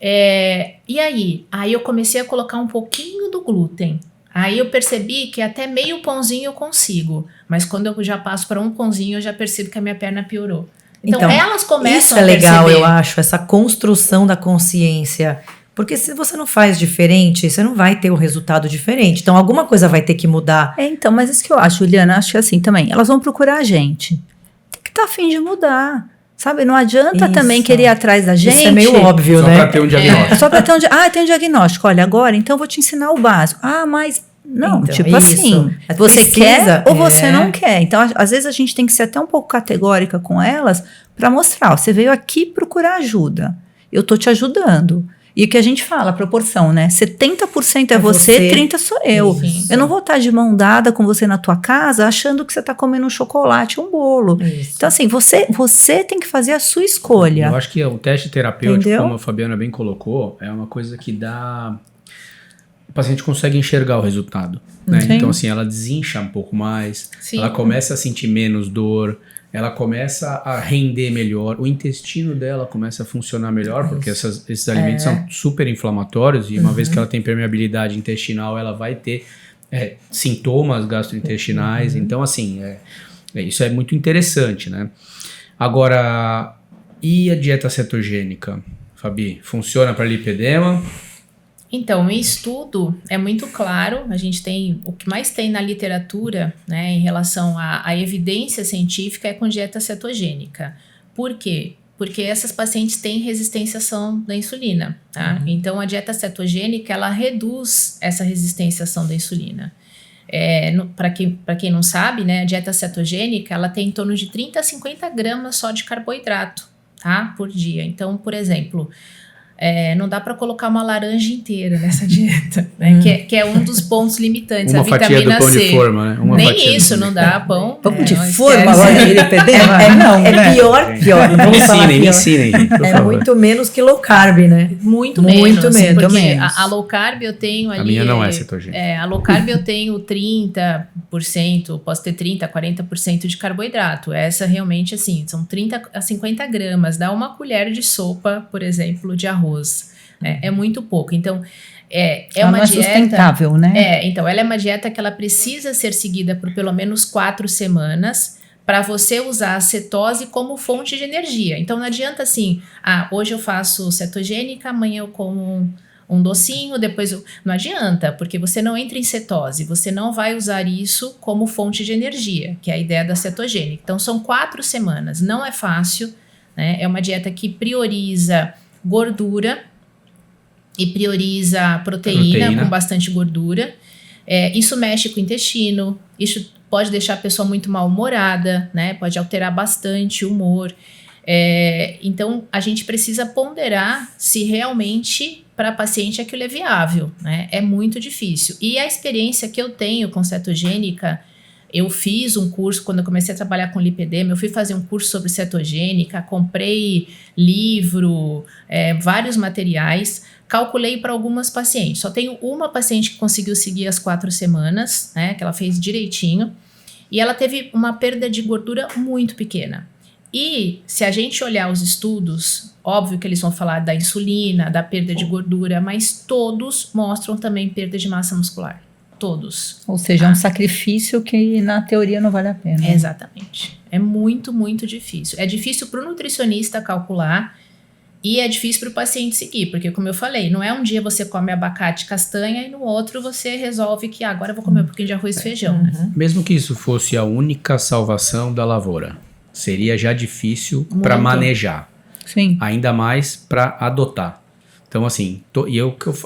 E aí? Aí eu comecei a colocar um pouquinho do glúten. Aí eu percebi que até meio pãozinho eu consigo, mas quando eu já passo para um pãozinho, eu já percebo que a minha perna piorou. Então elas começam isso é legal, eu acho, essa construção da consciência. Porque se você não faz diferente, você não vai ter um resultado diferente. Então, alguma coisa vai ter que mudar. Então, mas isso que eu acho, Juliana, acho que assim também, elas vão procurar a gente. Tem que estar a fim de mudar. Sabe, não adianta também querer ir atrás da gente. Isso é meio óbvio, né? Só para ter um diagnóstico. Só para ter tem um diagnóstico. Olha, agora, então eu vou te ensinar o básico. Mas... Não, então, tipo assim, você quer ou você não quer. Então, às vezes a gente tem que ser até um pouco categórica com elas para mostrar, você veio aqui procurar ajuda. Eu tô te ajudando. E o que a gente fala, a proporção, né? 70% é você, 30% sou eu. Isso. Eu não vou estar de mão dada com você na tua casa achando que você está comendo um chocolate, um bolo. Isso. Então, assim, você tem que fazer a sua escolha. Eu acho que o teste terapêutico, entendeu? como a Fabiana bem colocou, é uma coisa que dá... O paciente consegue enxergar o resultado, né? Então, assim, ela desincha um pouco mais, ela começa a sentir menos dor, ela começa a render melhor, o intestino dela começa a funcionar melhor, porque esses alimentos são super inflamatórios, e uma vez que ela tem permeabilidade intestinal, ela vai ter sintomas gastrointestinais. Então, assim, isso é muito interessante, né? Agora, e a dieta cetogênica, Fabi? Funciona para lipedema? Então, em estudo é muito claro, a gente tem, o que mais tem na literatura, né, em relação à evidência científica é com dieta cetogênica. Por quê? Porque essas pacientes têm resistência à ação da insulina, tá? Então, a dieta cetogênica, ela reduz essa resistência à ação da insulina. Para quem não sabe, né, a dieta cetogênica, ela tem em torno de 30 a 50 gramas só de carboidrato, tá? Por dia. Então, por exemplo, não dá para colocar uma laranja inteira nessa dieta, né? Que é um dos pontos limitantes, uma a vitamina fatia do pão C. de forma, né? Nem isso, não dá pão. Pão de não forma, esquece. agora ele é pior. Não Me vamos falar ensinem, me pior. ensinem, gente, por É favor. muito menos que low carb, né? Muito Muito menos. menos, Porque menos. a low carb eu tenho ali... A minha não é cetogênica. A low carb eu tenho 30%, posso ter 30%, 40% de carboidrato. Essa realmente, assim, são 30 a 50 gramas. Dá uma colher de sopa, por exemplo, de arroz. É muito pouco. Então, Ela uma não é dieta... sustentável, né? Então, ela é uma dieta que ela precisa ser seguida por pelo menos 4 semanas para você usar a cetose como fonte de energia. Então, não adianta assim, hoje eu faço cetogênica, amanhã eu como um docinho, depois não adianta, porque você não entra em cetose, você não vai usar isso como fonte de energia, que é a ideia da cetogênica. Então, são 4 semanas, não é fácil, né? É uma dieta que prioriza gordura e prioriza proteína com bastante gordura. Isso mexe com o intestino, isso pode deixar a pessoa muito mal-humorada, né? Pode alterar bastante o humor. Então, a gente precisa ponderar se realmente para a paciente aquilo é viável, né? É muito difícil. E a experiência que eu tenho com cetogênica, eu fiz um curso, quando eu comecei a trabalhar com lipedema, eu fui fazer um curso sobre cetogênica, comprei livro, vários materiais, calculei para algumas pacientes. Só tenho uma paciente que conseguiu seguir as 4 semanas, né, que ela fez direitinho, e ela teve uma perda de gordura muito pequena. E se a gente olhar os estudos, óbvio que eles vão falar da insulina, da perda de gordura, mas todos mostram também perda de massa muscular. Todos. Ou seja, é um sacrifício que na teoria não vale a pena. Exatamente. É muito, muito difícil. É difícil para o nutricionista calcular e é difícil para o paciente seguir, porque como eu falei, não é um dia você come abacate e castanha e no outro você resolve que agora eu vou comer um pouquinho de arroz e feijão, né? Mesmo que isso fosse a única salvação da lavoura, seria já difícil para manejar. Sim. Ainda mais para adotar. Então, assim,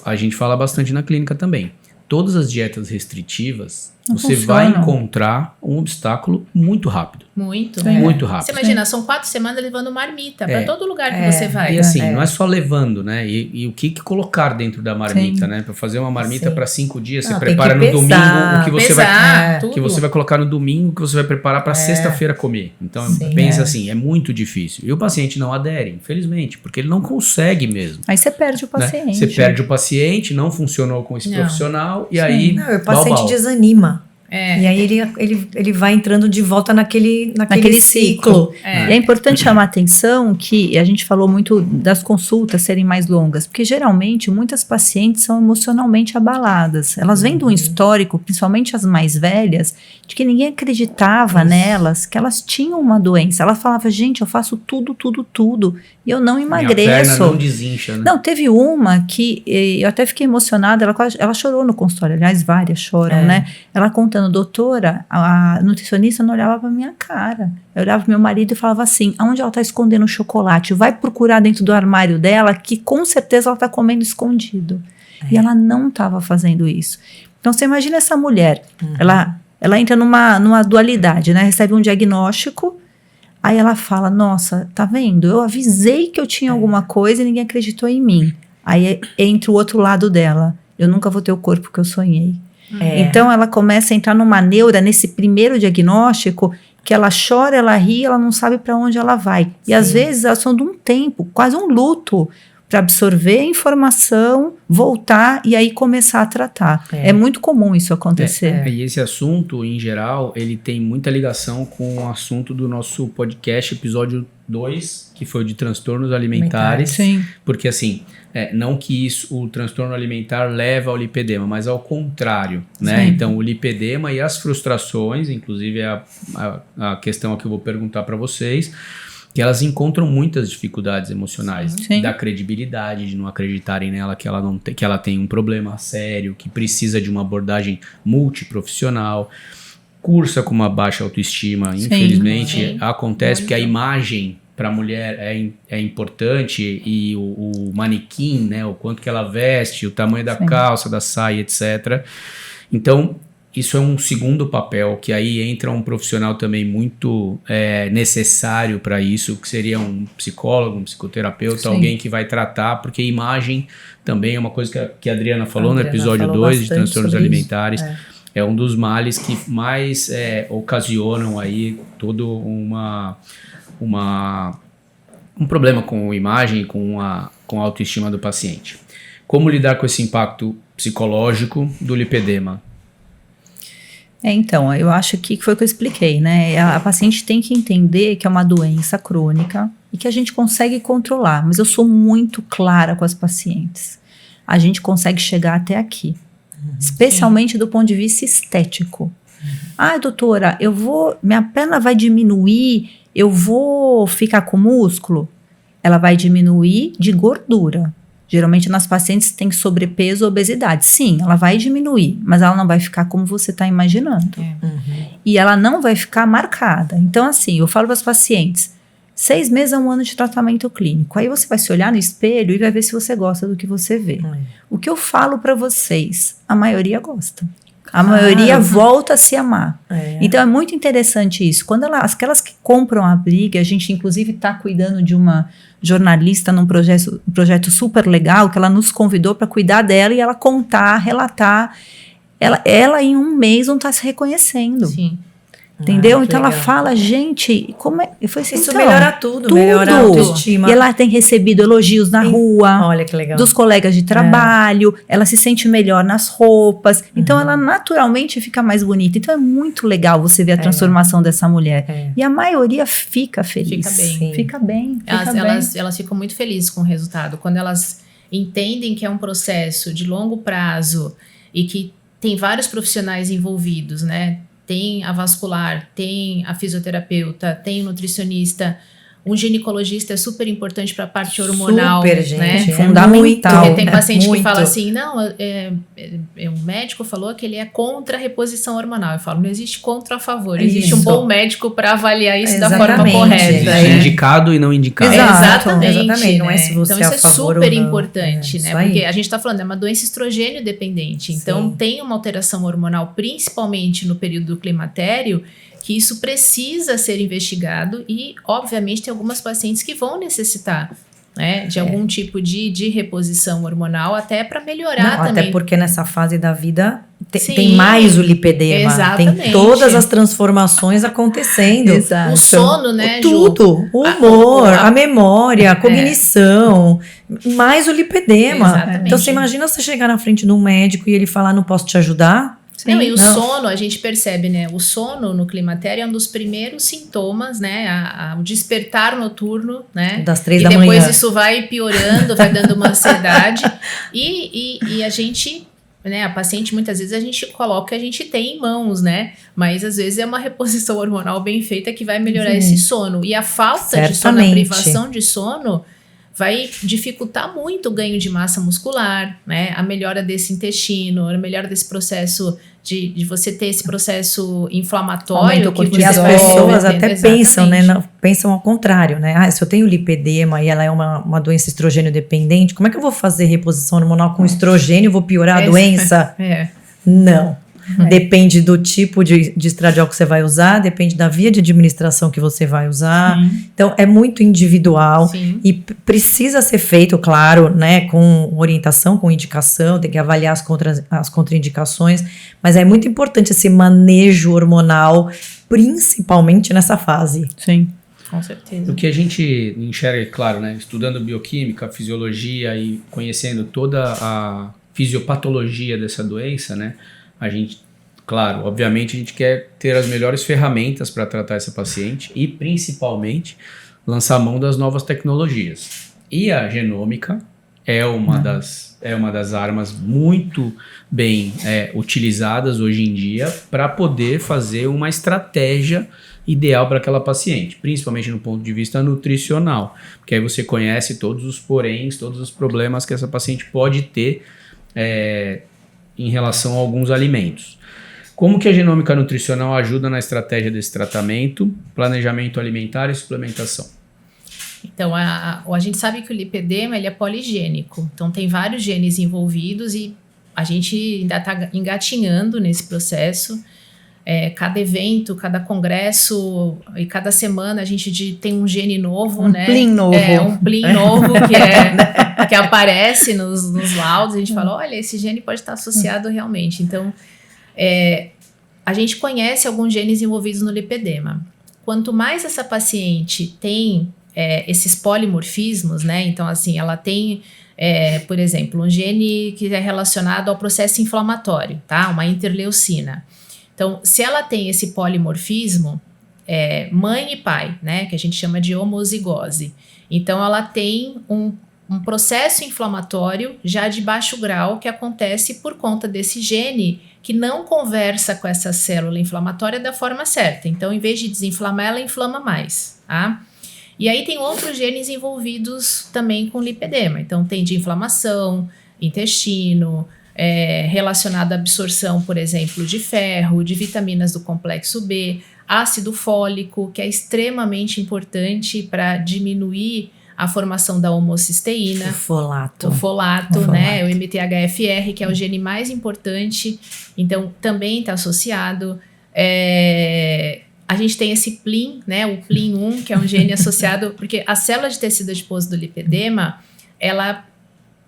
a gente fala bastante na clínica também. Todas as dietas restritivas, Não você funcionam. vai encontrar um obstáculo muito rápido. Muito. Muito rápido. Você imagina, são 4 semanas levando marmita para todo lugar que você vai. E assim, não é só levando, né? E o que colocar dentro da marmita, né? Para fazer uma marmita para 5 dias, você prepara no domingo o que você tudo. que você vai colocar no domingo, que você vai preparar para sexta-feira comer. Então, pensa assim, é muito difícil. E o paciente não adere, infelizmente, porque ele não consegue mesmo. Aí você perde o Né? paciente. Você perde o paciente, não funcionou com esse profissional, e aí... Não, o paciente bau. desanima. E aí ele vai entrando de volta naquele ciclo. E é importante chamar a atenção que a gente falou muito das consultas serem mais longas, porque geralmente muitas pacientes são emocionalmente abaladas. Elas vêm de um histórico, principalmente as mais velhas, de que ninguém acreditava nelas, que elas tinham uma doença. Ela falava, gente, eu faço tudo, e eu não emagreço. Minha perna não desincha, né? Não, teve uma que eu até fiquei emocionada, ela chorou no consultório, aliás, várias choram, né? Ela contando, doutora, a nutricionista não olhava pra minha cara. Eu olhava pro meu marido e falava assim, aonde ela tá escondendo o chocolate? Vai procurar dentro do armário dela, que com certeza ela tá comendo escondido. E ela não estava fazendo isso. Então, você imagina essa mulher, ela entra numa dualidade, né? Recebe um diagnóstico, aí ela fala, nossa, tá vendo? Eu avisei que eu tinha alguma coisa e ninguém acreditou em mim. Aí entra o outro lado dela. Eu nunca vou ter o corpo que eu sonhei. Então, ela começa a entrar numa neura, nesse primeiro diagnóstico, que ela chora, ela ri, ela não sabe para onde ela vai. E às vezes elas são de um tempo, quase um luto, para absorver a informação, voltar e aí começar a tratar. É muito comum isso acontecer. E esse assunto, em geral, ele tem muita ligação com o assunto do nosso podcast, episódio 2, que foi o de transtornos alimentares. Sim. Porque assim, não que o transtorno alimentar leva ao lipedema, mas ao contrário, né? Sim. Então, o lipedema e as frustrações, inclusive a questão que eu vou perguntar para vocês, que elas encontram muitas dificuldades emocionais, da credibilidade, de não acreditarem nela, que ela tem um problema sério, que precisa de uma abordagem multiprofissional, cursa com uma baixa autoestima, infelizmente acontece, porque a imagem para a mulher é importante, e o manequim, né, o quanto que ela veste, o tamanho da calça, da saia, etc. Então, isso é um segundo papel, que aí entra um profissional também muito necessário para isso, que seria um psicólogo, um psicoterapeuta, alguém que vai tratar, porque imagem também é uma coisa que a Adriana falou no episódio 2 de transtornos alimentares. É um dos males que mais ocasionam aí todo um problema com a imagem, com a autoestima do paciente. Como lidar com esse impacto psicológico do lipedema? Então, eu acho que foi o que eu expliquei, né? A paciente tem que entender que é uma doença crônica e que a gente consegue controlar, mas eu sou muito clara com as pacientes. A gente consegue chegar até aqui, especialmente do ponto de vista estético. Doutora, minha perna vai diminuir, eu vou ficar com músculo? Ela vai diminuir de gordura. Geralmente nas pacientes tem sobrepeso ou obesidade. Sim, ela vai diminuir, mas ela não vai ficar como você está imaginando. E ela não vai ficar marcada. Então, assim, eu falo para as pacientes, 6 meses a 1 ano de tratamento clínico. Aí você vai se olhar no espelho e vai ver se você gosta do que você vê. O que eu falo para vocês, a maioria gosta. A maioria volta a se amar. Então é muito interessante isso. Quando aquelas que compram a briga, a gente inclusive está cuidando de uma jornalista num projeto super legal, que ela nos convidou para cuidar dela e ela contar, relatar. Ela em 1 mês não está se reconhecendo. Sim. Entendeu? Então ela fala, gente, como é? Eu falei assim, isso melhora tudo, melhora a autoestima. E ela tem recebido elogios na rua, olha que legal, dos colegas de trabalho, ela se sente melhor nas roupas, então ela naturalmente fica mais bonita. Então é muito legal você ver a transformação dessa mulher. E a maioria fica feliz. Fica bem. Elas ficam muito felizes com o resultado. Quando elas entendem que é um processo de longo prazo e que tem vários profissionais envolvidos, né? Tem a vascular, tem a fisioterapeuta, tem o nutricionista, um ginecologista é super importante para a parte hormonal. Super, gente, né? Fundamental. Porque tem paciente que fala assim, não, um médico falou que ele é contra a reposição hormonal. Eu falo, não existe contra a favor, existe um bom médico para avaliar isso da forma correta. Existe indicado e não indicado. Exatamente. Não é se você então isso é a favor super ou não. importante, né? Porque a gente está falando, é uma doença estrogênio dependente. Então tem uma alteração hormonal, principalmente no período do climatério, que isso precisa ser investigado e, obviamente, tem algumas pacientes que vão necessitar, né, de algum tipo de reposição hormonal, até para melhorar também. Até porque nessa fase da vida tem mais o lipedema. Exatamente. Tem todas as transformações acontecendo. Exato. O sono, né, tudo. O humor, a memória, a cognição, mais o lipedema. Exatamente. Então, você imagina você chegar na frente de um médico e ele falar, não posso te ajudar? Não, e o sono, a gente percebe, né? O sono no climatério é um dos primeiros sintomas, né? O despertar noturno, né? Das 3 da manhã. E depois isso vai piorando, vai dando uma ansiedade. E a gente, né? A paciente, muitas vezes, a gente coloca que a gente tem em mãos, né? Mas, às vezes, é uma reposição hormonal bem feita que vai melhorar esse sono. E a falta de sono, a privação de sono, vai dificultar muito o ganho de massa muscular, né? A melhora desse intestino, a melhora desse processo de você ter esse processo inflamatório. E as pessoas até pensam, né? Pensam ao contrário, né? Se eu tenho lipedema e ela é uma doença estrogênio dependente, como é que eu vou fazer reposição hormonal com estrogênio? Vou piorar a doença? Não. Depende do tipo de estradiol que você vai usar, depende da via de administração que você vai usar. Então, é muito individual. E precisa ser feito, claro, né, com orientação, com indicação, tem que avaliar as contraindicações, mas é muito importante esse manejo hormonal, principalmente nessa fase. Sim. Com certeza. O que a gente enxerga, claro, né, estudando bioquímica, fisiologia e conhecendo toda a fisiopatologia dessa doença, né, a gente, claro, obviamente a gente quer ter as melhores ferramentas para tratar essa paciente e principalmente lançar mão das novas tecnologias. E a genômica é uma das armas muito bem utilizadas hoje em dia para poder fazer uma estratégia ideal para aquela paciente, principalmente no ponto de vista nutricional, porque aí você conhece todos os poréns, todos os problemas que essa paciente pode ter em relação a alguns alimentos. Como que a genômica nutricional ajuda na estratégia desse tratamento, planejamento alimentar e suplementação? Então, a gente sabe que o lipedema ele é poligênico. Então, tem vários genes envolvidos e a gente ainda está engatinhando nesse processo. Cada evento, cada congresso e cada semana a gente tem um gene novo, né? Plin novo. Um plin novo que aparece nos laudos. A gente fala, olha, esse gene pode estar associado realmente. Então, a gente conhece alguns genes envolvidos no lipedema. Quanto mais essa paciente tem esses polimorfismos, né? Então, assim, ela tem, por exemplo, um gene que é relacionado ao processo inflamatório, tá? Uma interleucina. Então, se ela tem esse polimorfismo, mãe e pai, né? Que a gente chama de homozigose. Então, ela tem um processo inflamatório já de baixo grau que acontece por conta desse gene que não conversa com essa célula inflamatória da forma certa. Então, em vez de desinflamar, ela inflama mais, tá? E aí tem outros genes envolvidos também com lipedema. Então, tem de inflamação, intestino, relacionado à absorção, por exemplo, de ferro, de vitaminas do complexo B, ácido fólico, que é extremamente importante para diminuir a formação da homocisteína. O folato, né? O MTHFR, que é o gene mais importante, então também está associado. A gente tem esse PLIN, né? O PLIN1, que é um gene associado, porque a célula de tecido adiposo do lipedema, ela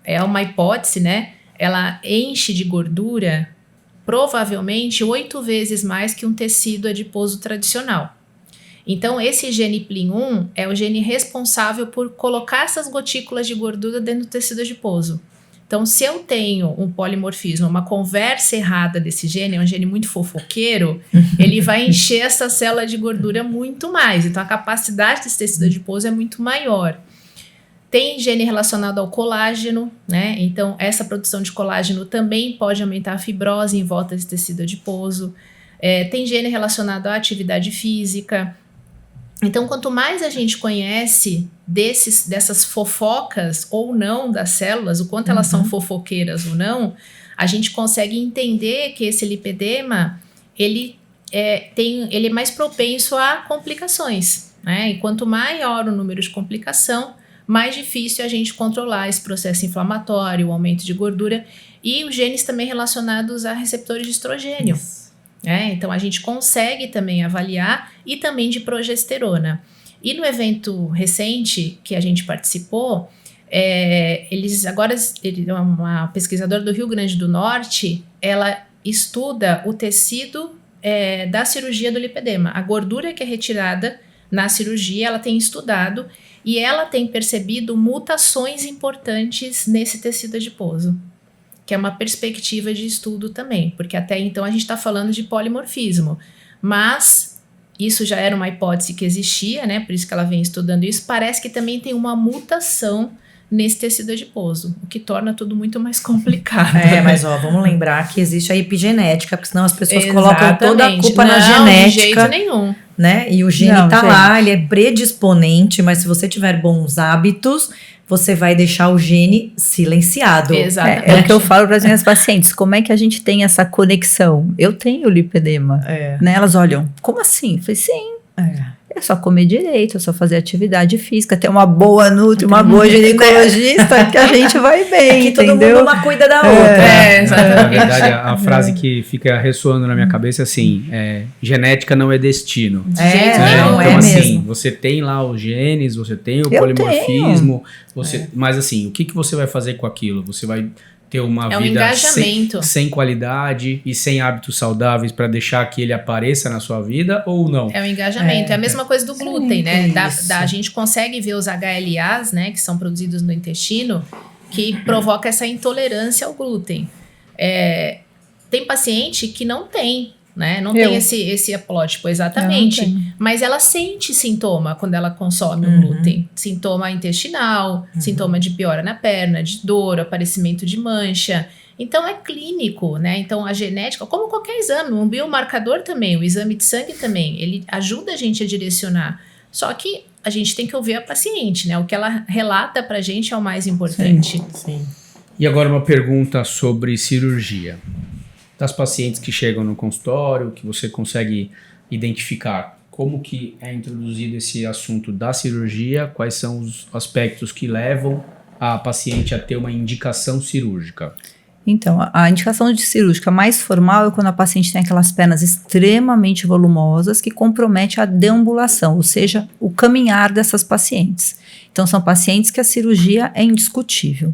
é uma hipótese, né? Ela enche de gordura provavelmente 8 vezes mais que um tecido adiposo tradicional. Então, esse gene PLIN1 é o gene responsável por colocar essas gotículas de gordura dentro do tecido adiposo. Então, se eu tenho um polimorfismo, uma conversa errada desse gene, é um gene muito fofoqueiro, ele vai encher essa célula de gordura muito mais. Então, a capacidade desse tecido adiposo é muito maior. Tem gene relacionado ao colágeno, né? Então, essa produção de colágeno também pode aumentar a fibrose em volta desse tecido adiposo. Tem gene relacionado à atividade física. Então, quanto mais a gente conhece dessas fofocas ou não das células, o quanto elas são fofoqueiras ou não, a gente consegue entender que esse lipedema, ele é mais propenso a complicações, né? E quanto maior o número de complicação, mais difícil a gente controlar esse processo inflamatório, o aumento de gordura e os genes também relacionados a receptores de estrogênio. Então, a gente consegue também avaliar e também de progesterona. E no evento recente que a gente participou, uma pesquisadora do Rio Grande do Norte, ela estuda o tecido da cirurgia do lipedema. A gordura que é retirada na cirurgia, ela tem estudado e ela tem percebido mutações importantes nesse tecido adiposo, que é uma perspectiva de estudo também, porque até então a gente está falando de polimorfismo, mas isso já era uma hipótese que existia, né? Por isso que ela vem estudando isso. Parece que também tem uma mutação nesse tecido adiposo, o que torna tudo muito mais complicado. Mas vamos lembrar que existe a epigenética, porque senão as pessoas colocam toda a culpa na genética. De jeito nenhum. Né? E o gene lá, ele é predisponente, mas se você tiver bons hábitos, você vai deixar o gene silenciado. Exatamente. É o que eu falo para as minhas pacientes. Como é que a gente tem essa conexão? Eu tenho lipedema. Né? Elas olham, como assim? Eu falei, sim. É só comer direito, é só fazer atividade física, ter uma boa nutri, uma boa ginecologista, que a gente vai bem, que entendeu? todo mundo uma cuida da outra. Exatamente. Na verdade, a frase que fica ressoando na minha cabeça é assim, genética não é destino. De jeito Então, nenhum. assim, mesmo. você tem lá os genes, você tem o polimorfismo, mas assim, o que você vai fazer com aquilo? Você vai ter uma vida engajamento. sem qualidade e sem hábitos saudáveis para deixar que ele apareça na sua vida ou não? É o engajamento. É a mesma coisa do glúten, né? A gente consegue ver os HLAs, né, que são produzidos no intestino, que provoca essa intolerância ao glúten. Tem paciente que não tem, né? Não tem esse aplótipo, exatamente. Mas ela sente sintoma quando ela consome o glúten. Sintoma intestinal, sintoma de piora na perna, de dor, aparecimento de mancha. Então, é clínico, né? Então, a genética, como qualquer exame, um biomarcador também, o exame de sangue também, ele ajuda a gente a direcionar. Só que a gente tem que ouvir a paciente, né? O que ela relata pra gente é o mais importante. Sim. E agora uma pergunta sobre cirurgia. Das pacientes que chegam no consultório, que você consegue identificar como que é introduzido esse assunto da cirurgia, quais são os aspectos que levam a paciente a ter uma indicação cirúrgica? Então, a indicação de cirúrgica mais formal é quando a paciente tem aquelas pernas extremamente volumosas que compromete a deambulação, ou seja, o caminhar dessas pacientes. Então, são pacientes que a cirurgia é indiscutível.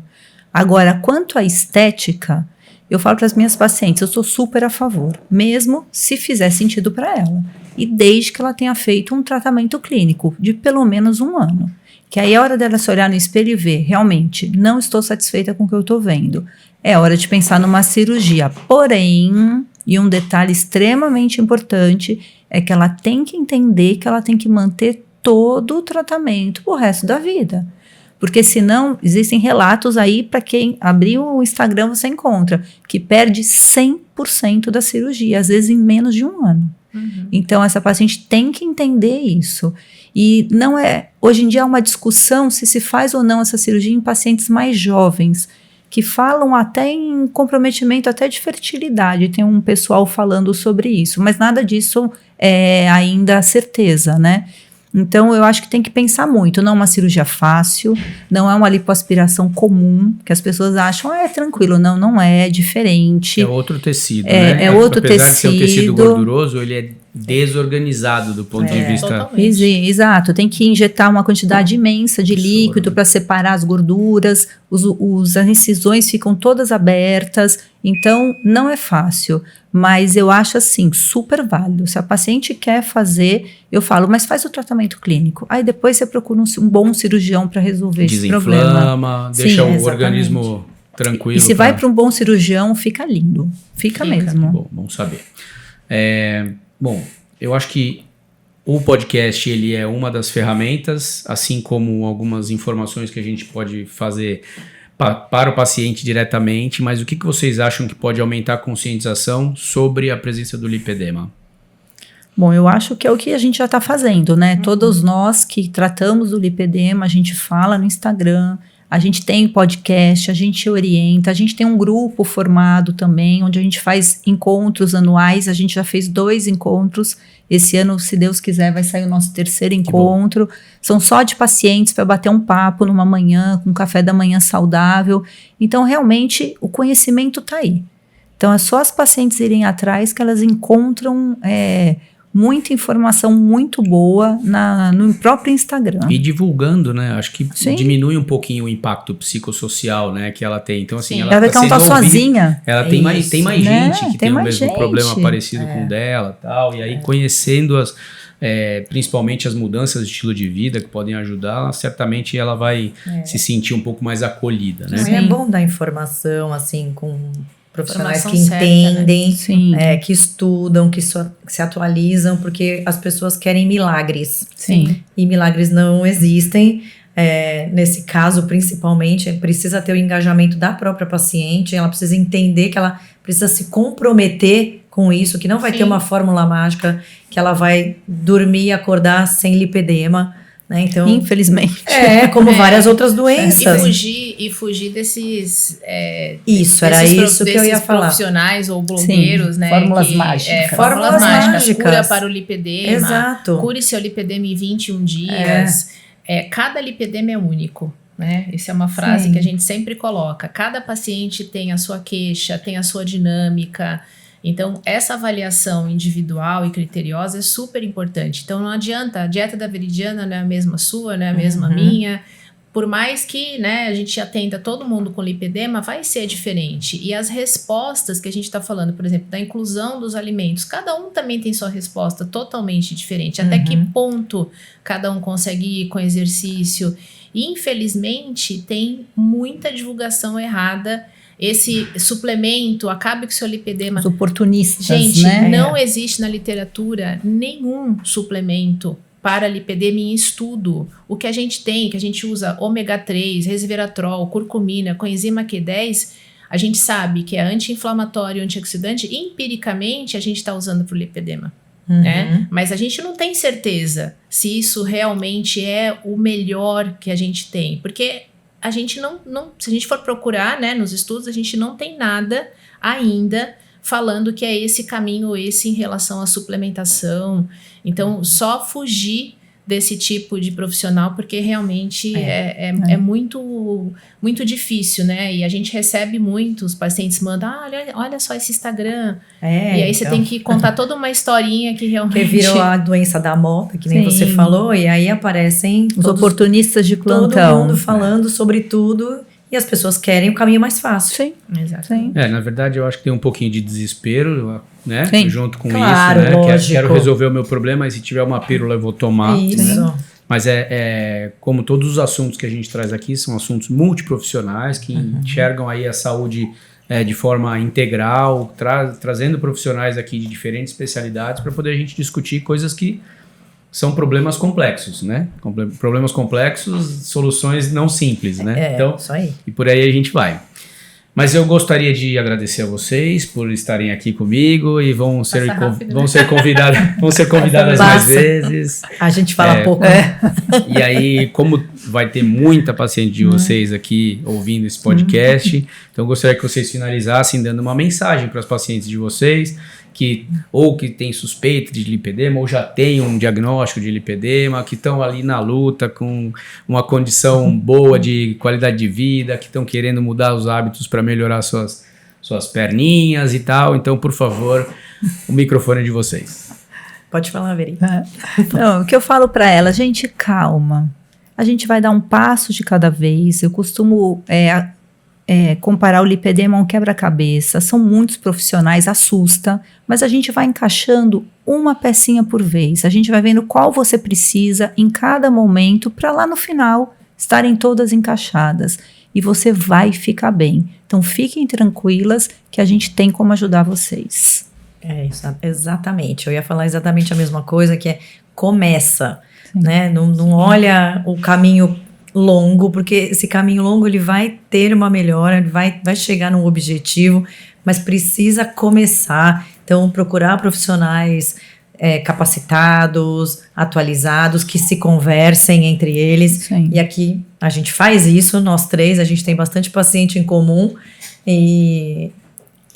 Agora, quanto à estética, eu falo para as minhas pacientes, eu sou super a favor, mesmo se fizer sentido para ela. E desde que ela tenha feito um tratamento clínico de pelo menos 1 ano. Que aí é hora dela se olhar no espelho e ver, realmente, não estou satisfeita com o que eu estou vendo. É hora de pensar numa cirurgia. Porém, e um detalhe extremamente importante, é que ela tem que entender que ela tem que manter todo o tratamento pro resto da vida. Porque senão, existem relatos aí, para quem abrir o Instagram você encontra, que perde 100% da cirurgia, às vezes em menos de 1 ano. Então, essa paciente tem que entender isso. E não é, hoje em dia há uma discussão se faz ou não essa cirurgia em pacientes mais jovens, que falam até em comprometimento até de fertilidade. Tem um pessoal falando sobre isso, mas nada disso é ainda certeza, né? Então, eu acho que tem que pensar muito. Não é uma cirurgia fácil, não é uma lipoaspiração comum, que as pessoas acham, é tranquilo. Não, não é, diferente. É outro tecido, né? É outro Apesar tecido. de ser um tecido gorduroso, ele é desorganizado do ponto de vista... Totalmente. Exato, tem que injetar uma quantidade imensa de líquido para separar as gorduras, as incisões ficam todas abertas, então não é fácil, mas eu acho assim, super válido. Se a paciente quer fazer, eu falo, mas faz o tratamento clínico, aí depois você procura um bom cirurgião para resolver esse problema. Desinflama, deixa o exatamente. organismo tranquilo. E se vai para um bom cirurgião, fica lindo, fica mesmo. Bom saber. Bom, eu acho que o podcast ele é uma das ferramentas, assim como algumas informações que a gente pode fazer para o paciente diretamente, mas o que vocês acham que pode aumentar a conscientização sobre a presença do lipedema? Bom, eu acho que é o que a gente já está fazendo, né? Todos nós que tratamos do lipedema, a gente fala no Instagram, a gente tem podcast, a gente orienta, a gente tem um grupo formado também, onde a gente faz encontros anuais, a gente já fez 2 encontros, esse ano, se Deus quiser, vai sair o nosso 3º encontro, são só de pacientes para bater um papo numa manhã, com um café da manhã saudável, então realmente o conhecimento está aí. Então é só as pacientes irem atrás que elas encontram muita informação muito boa no próprio Instagram. E divulgando, né? Acho que Sim. diminui um pouquinho o impacto psicossocial, né, que ela tem. Então, assim, Ela vai que ela não tá sozinha. Ela tem mais né? gente que Tem tem o mais mesmo gente. problema parecido com o dela, tal. E aí, conhecendo principalmente as mudanças de estilo de vida que podem ajudar, certamente ela vai se sentir um pouco mais acolhida, né? É bom dar informação, assim, com profissionais que Informação certa, entendem, né? Sim. que estudam, que se atualizam, porque as pessoas querem milagres. Sim. E milagres não existem. Nesse caso, principalmente, precisa ter o engajamento da própria paciente, ela precisa entender que ela precisa se comprometer com isso, que não vai ter uma fórmula mágica, que ela vai dormir e acordar sem lipedema. Né? Então, infelizmente. Como várias outras doenças. E fugir desses... Isso, era isso que eu ia falar. Profissionais ou blogueiros, Sim, né? fórmulas mágicas. Fórmulas mágicas. Cura mágicas. para o lipedema. Exato. Cure seu lipedema em 21 dias. Cada lipedema é único. Né? Essa é uma frase que a gente sempre coloca. Cada paciente tem a sua queixa, tem a sua dinâmica. Então, essa avaliação individual e criteriosa é super importante. Então, não adianta, a dieta da Veridiana não é a mesma sua, não é a mesma minha. Por mais que, né, a gente atenda todo mundo com lipedema, vai ser diferente. E as respostas que a gente está falando, por exemplo, da inclusão dos alimentos, cada um também tem sua resposta totalmente diferente. Até que ponto cada um consegue ir com exercício. E, infelizmente, tem muita divulgação errada. Esse suplemento, acabe com o seu lipedema. Os oportunistas, gente, né? não existe na literatura nenhum suplemento para lipedema em estudo. O que a gente tem, que a gente usa ômega 3, resveratrol, curcumina, coenzima Q10, a gente sabe que é anti-inflamatório, antioxidante, e empiricamente a gente está usando para o lipedema. Né? Mas a gente não tem certeza se isso realmente é o melhor que a gente tem, porque a gente não se a gente for procurar, né, nos estudos, a gente não tem nada ainda falando que é esse caminho, esse em relação à suplementação. Então, só fugir desse tipo de profissional, porque realmente é muito, muito difícil, né? E a gente recebe muitos pacientes mandam, olha só esse Instagram. E aí você tem que contar toda uma historinha que realmente... Que virou a doença da moda, que nem você falou, e aí aparecem... Os oportunistas de plantão. Todo mundo falando sobre tudo, e as pessoas querem o caminho mais fácil. Sim, exato. Na verdade, eu acho que tem um pouquinho de desespero, né? Sim. Junto com claro, isso, né? Lógico. Quero resolver o meu problema, e se tiver uma pílula eu vou tomar. Isso. Né? Mas como todos os assuntos que a gente traz aqui, são assuntos multiprofissionais que enxergam aí a saúde de forma integral, trazendo profissionais aqui de diferentes especialidades para poder a gente discutir coisas que são problemas complexos, né? Problemas complexos, soluções não simples, né? Então, isso aí. E por aí a gente vai. Mas eu gostaria de agradecer a vocês por estarem aqui comigo e vão ser convidadas mais vezes. A gente fala pouco. E aí, como vai ter muita paciente de vocês aqui ouvindo esse podcast, então eu gostaria que vocês finalizassem dando uma mensagem para as pacientes de vocês, que tem suspeita de lipedema, ou já tem um diagnóstico de lipedema, que estão ali na luta com uma condição boa de qualidade de vida, que estão querendo mudar os hábitos para melhorar suas perninhas e tal. Então, por favor, o microfone é de vocês. Pode falar, Veri. Não, o que eu falo para ela, gente, calma. A gente vai dar um passo de cada vez. Eu costumo comparar o lipedema a um quebra-cabeça. São muitos profissionais, assusta, mas a gente vai encaixando uma pecinha por vez. A gente vai vendo qual você precisa em cada momento para lá no final estarem todas encaixadas. E você vai ficar bem. Então fiquem tranquilas que a gente tem como ajudar vocês. Exatamente. Eu ia falar exatamente a mesma coisa, que começa, né? Não olha o caminho longo, porque esse caminho longo ele vai ter uma melhora, ele vai chegar num objetivo, mas precisa começar. Então, procurar profissionais capacitados, atualizados, que se conversem entre eles. Sim. E aqui a gente faz isso, nós três, a gente tem bastante paciente em comum e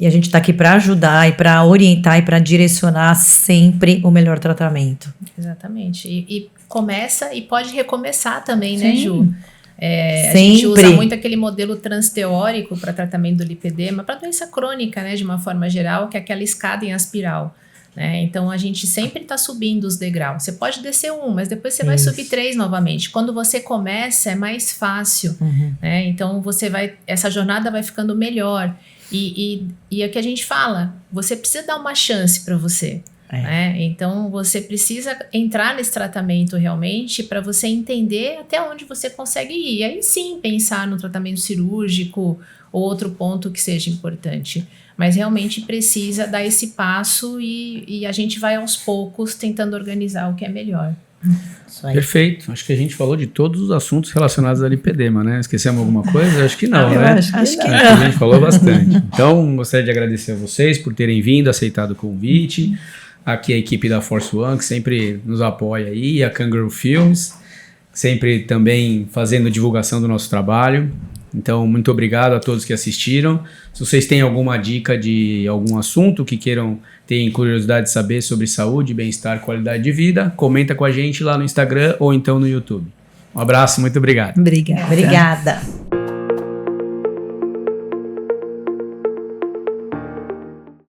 a gente está aqui para ajudar e para orientar e para direcionar sempre o melhor tratamento. Exatamente. E começa e pode recomeçar também, né, Sim. Ju? A gente usa muito aquele modelo transteórico para tratamento do lipedema, para doença crônica, né, de uma forma geral, que é aquela escada em espiral. Né? Então, a gente sempre está subindo os degraus. Você pode descer mas depois você vai subir 3 novamente. Quando você começa, é mais fácil. Né? Então, essa jornada vai ficando melhor. E é o que a gente fala, você precisa dar uma chance para você. Né? Então, você precisa entrar nesse tratamento realmente para você entender até onde você consegue ir. E aí sim, pensar no tratamento cirúrgico ou outro ponto que seja importante. Mas realmente precisa dar esse passo e a gente vai aos poucos tentando organizar o que é melhor. Perfeito. Acho que a gente falou de todos os assuntos relacionados ao lipedema, né? Esquecemos alguma coisa? Acho que não, né? Acho que não. A gente falou bastante. Então, gostaria de agradecer a vocês por terem vindo, aceitado o convite. Aqui a equipe da Force One, que sempre nos apoia aí, a Kangaroo Films, sempre também fazendo divulgação do nosso trabalho. Então, muito obrigado a todos que assistiram. Se vocês têm alguma dica de algum assunto que tenham curiosidade de saber sobre saúde, bem-estar, qualidade de vida, comenta com a gente lá no Instagram ou então no YouTube. Um abraço, muito obrigado. Obrigada.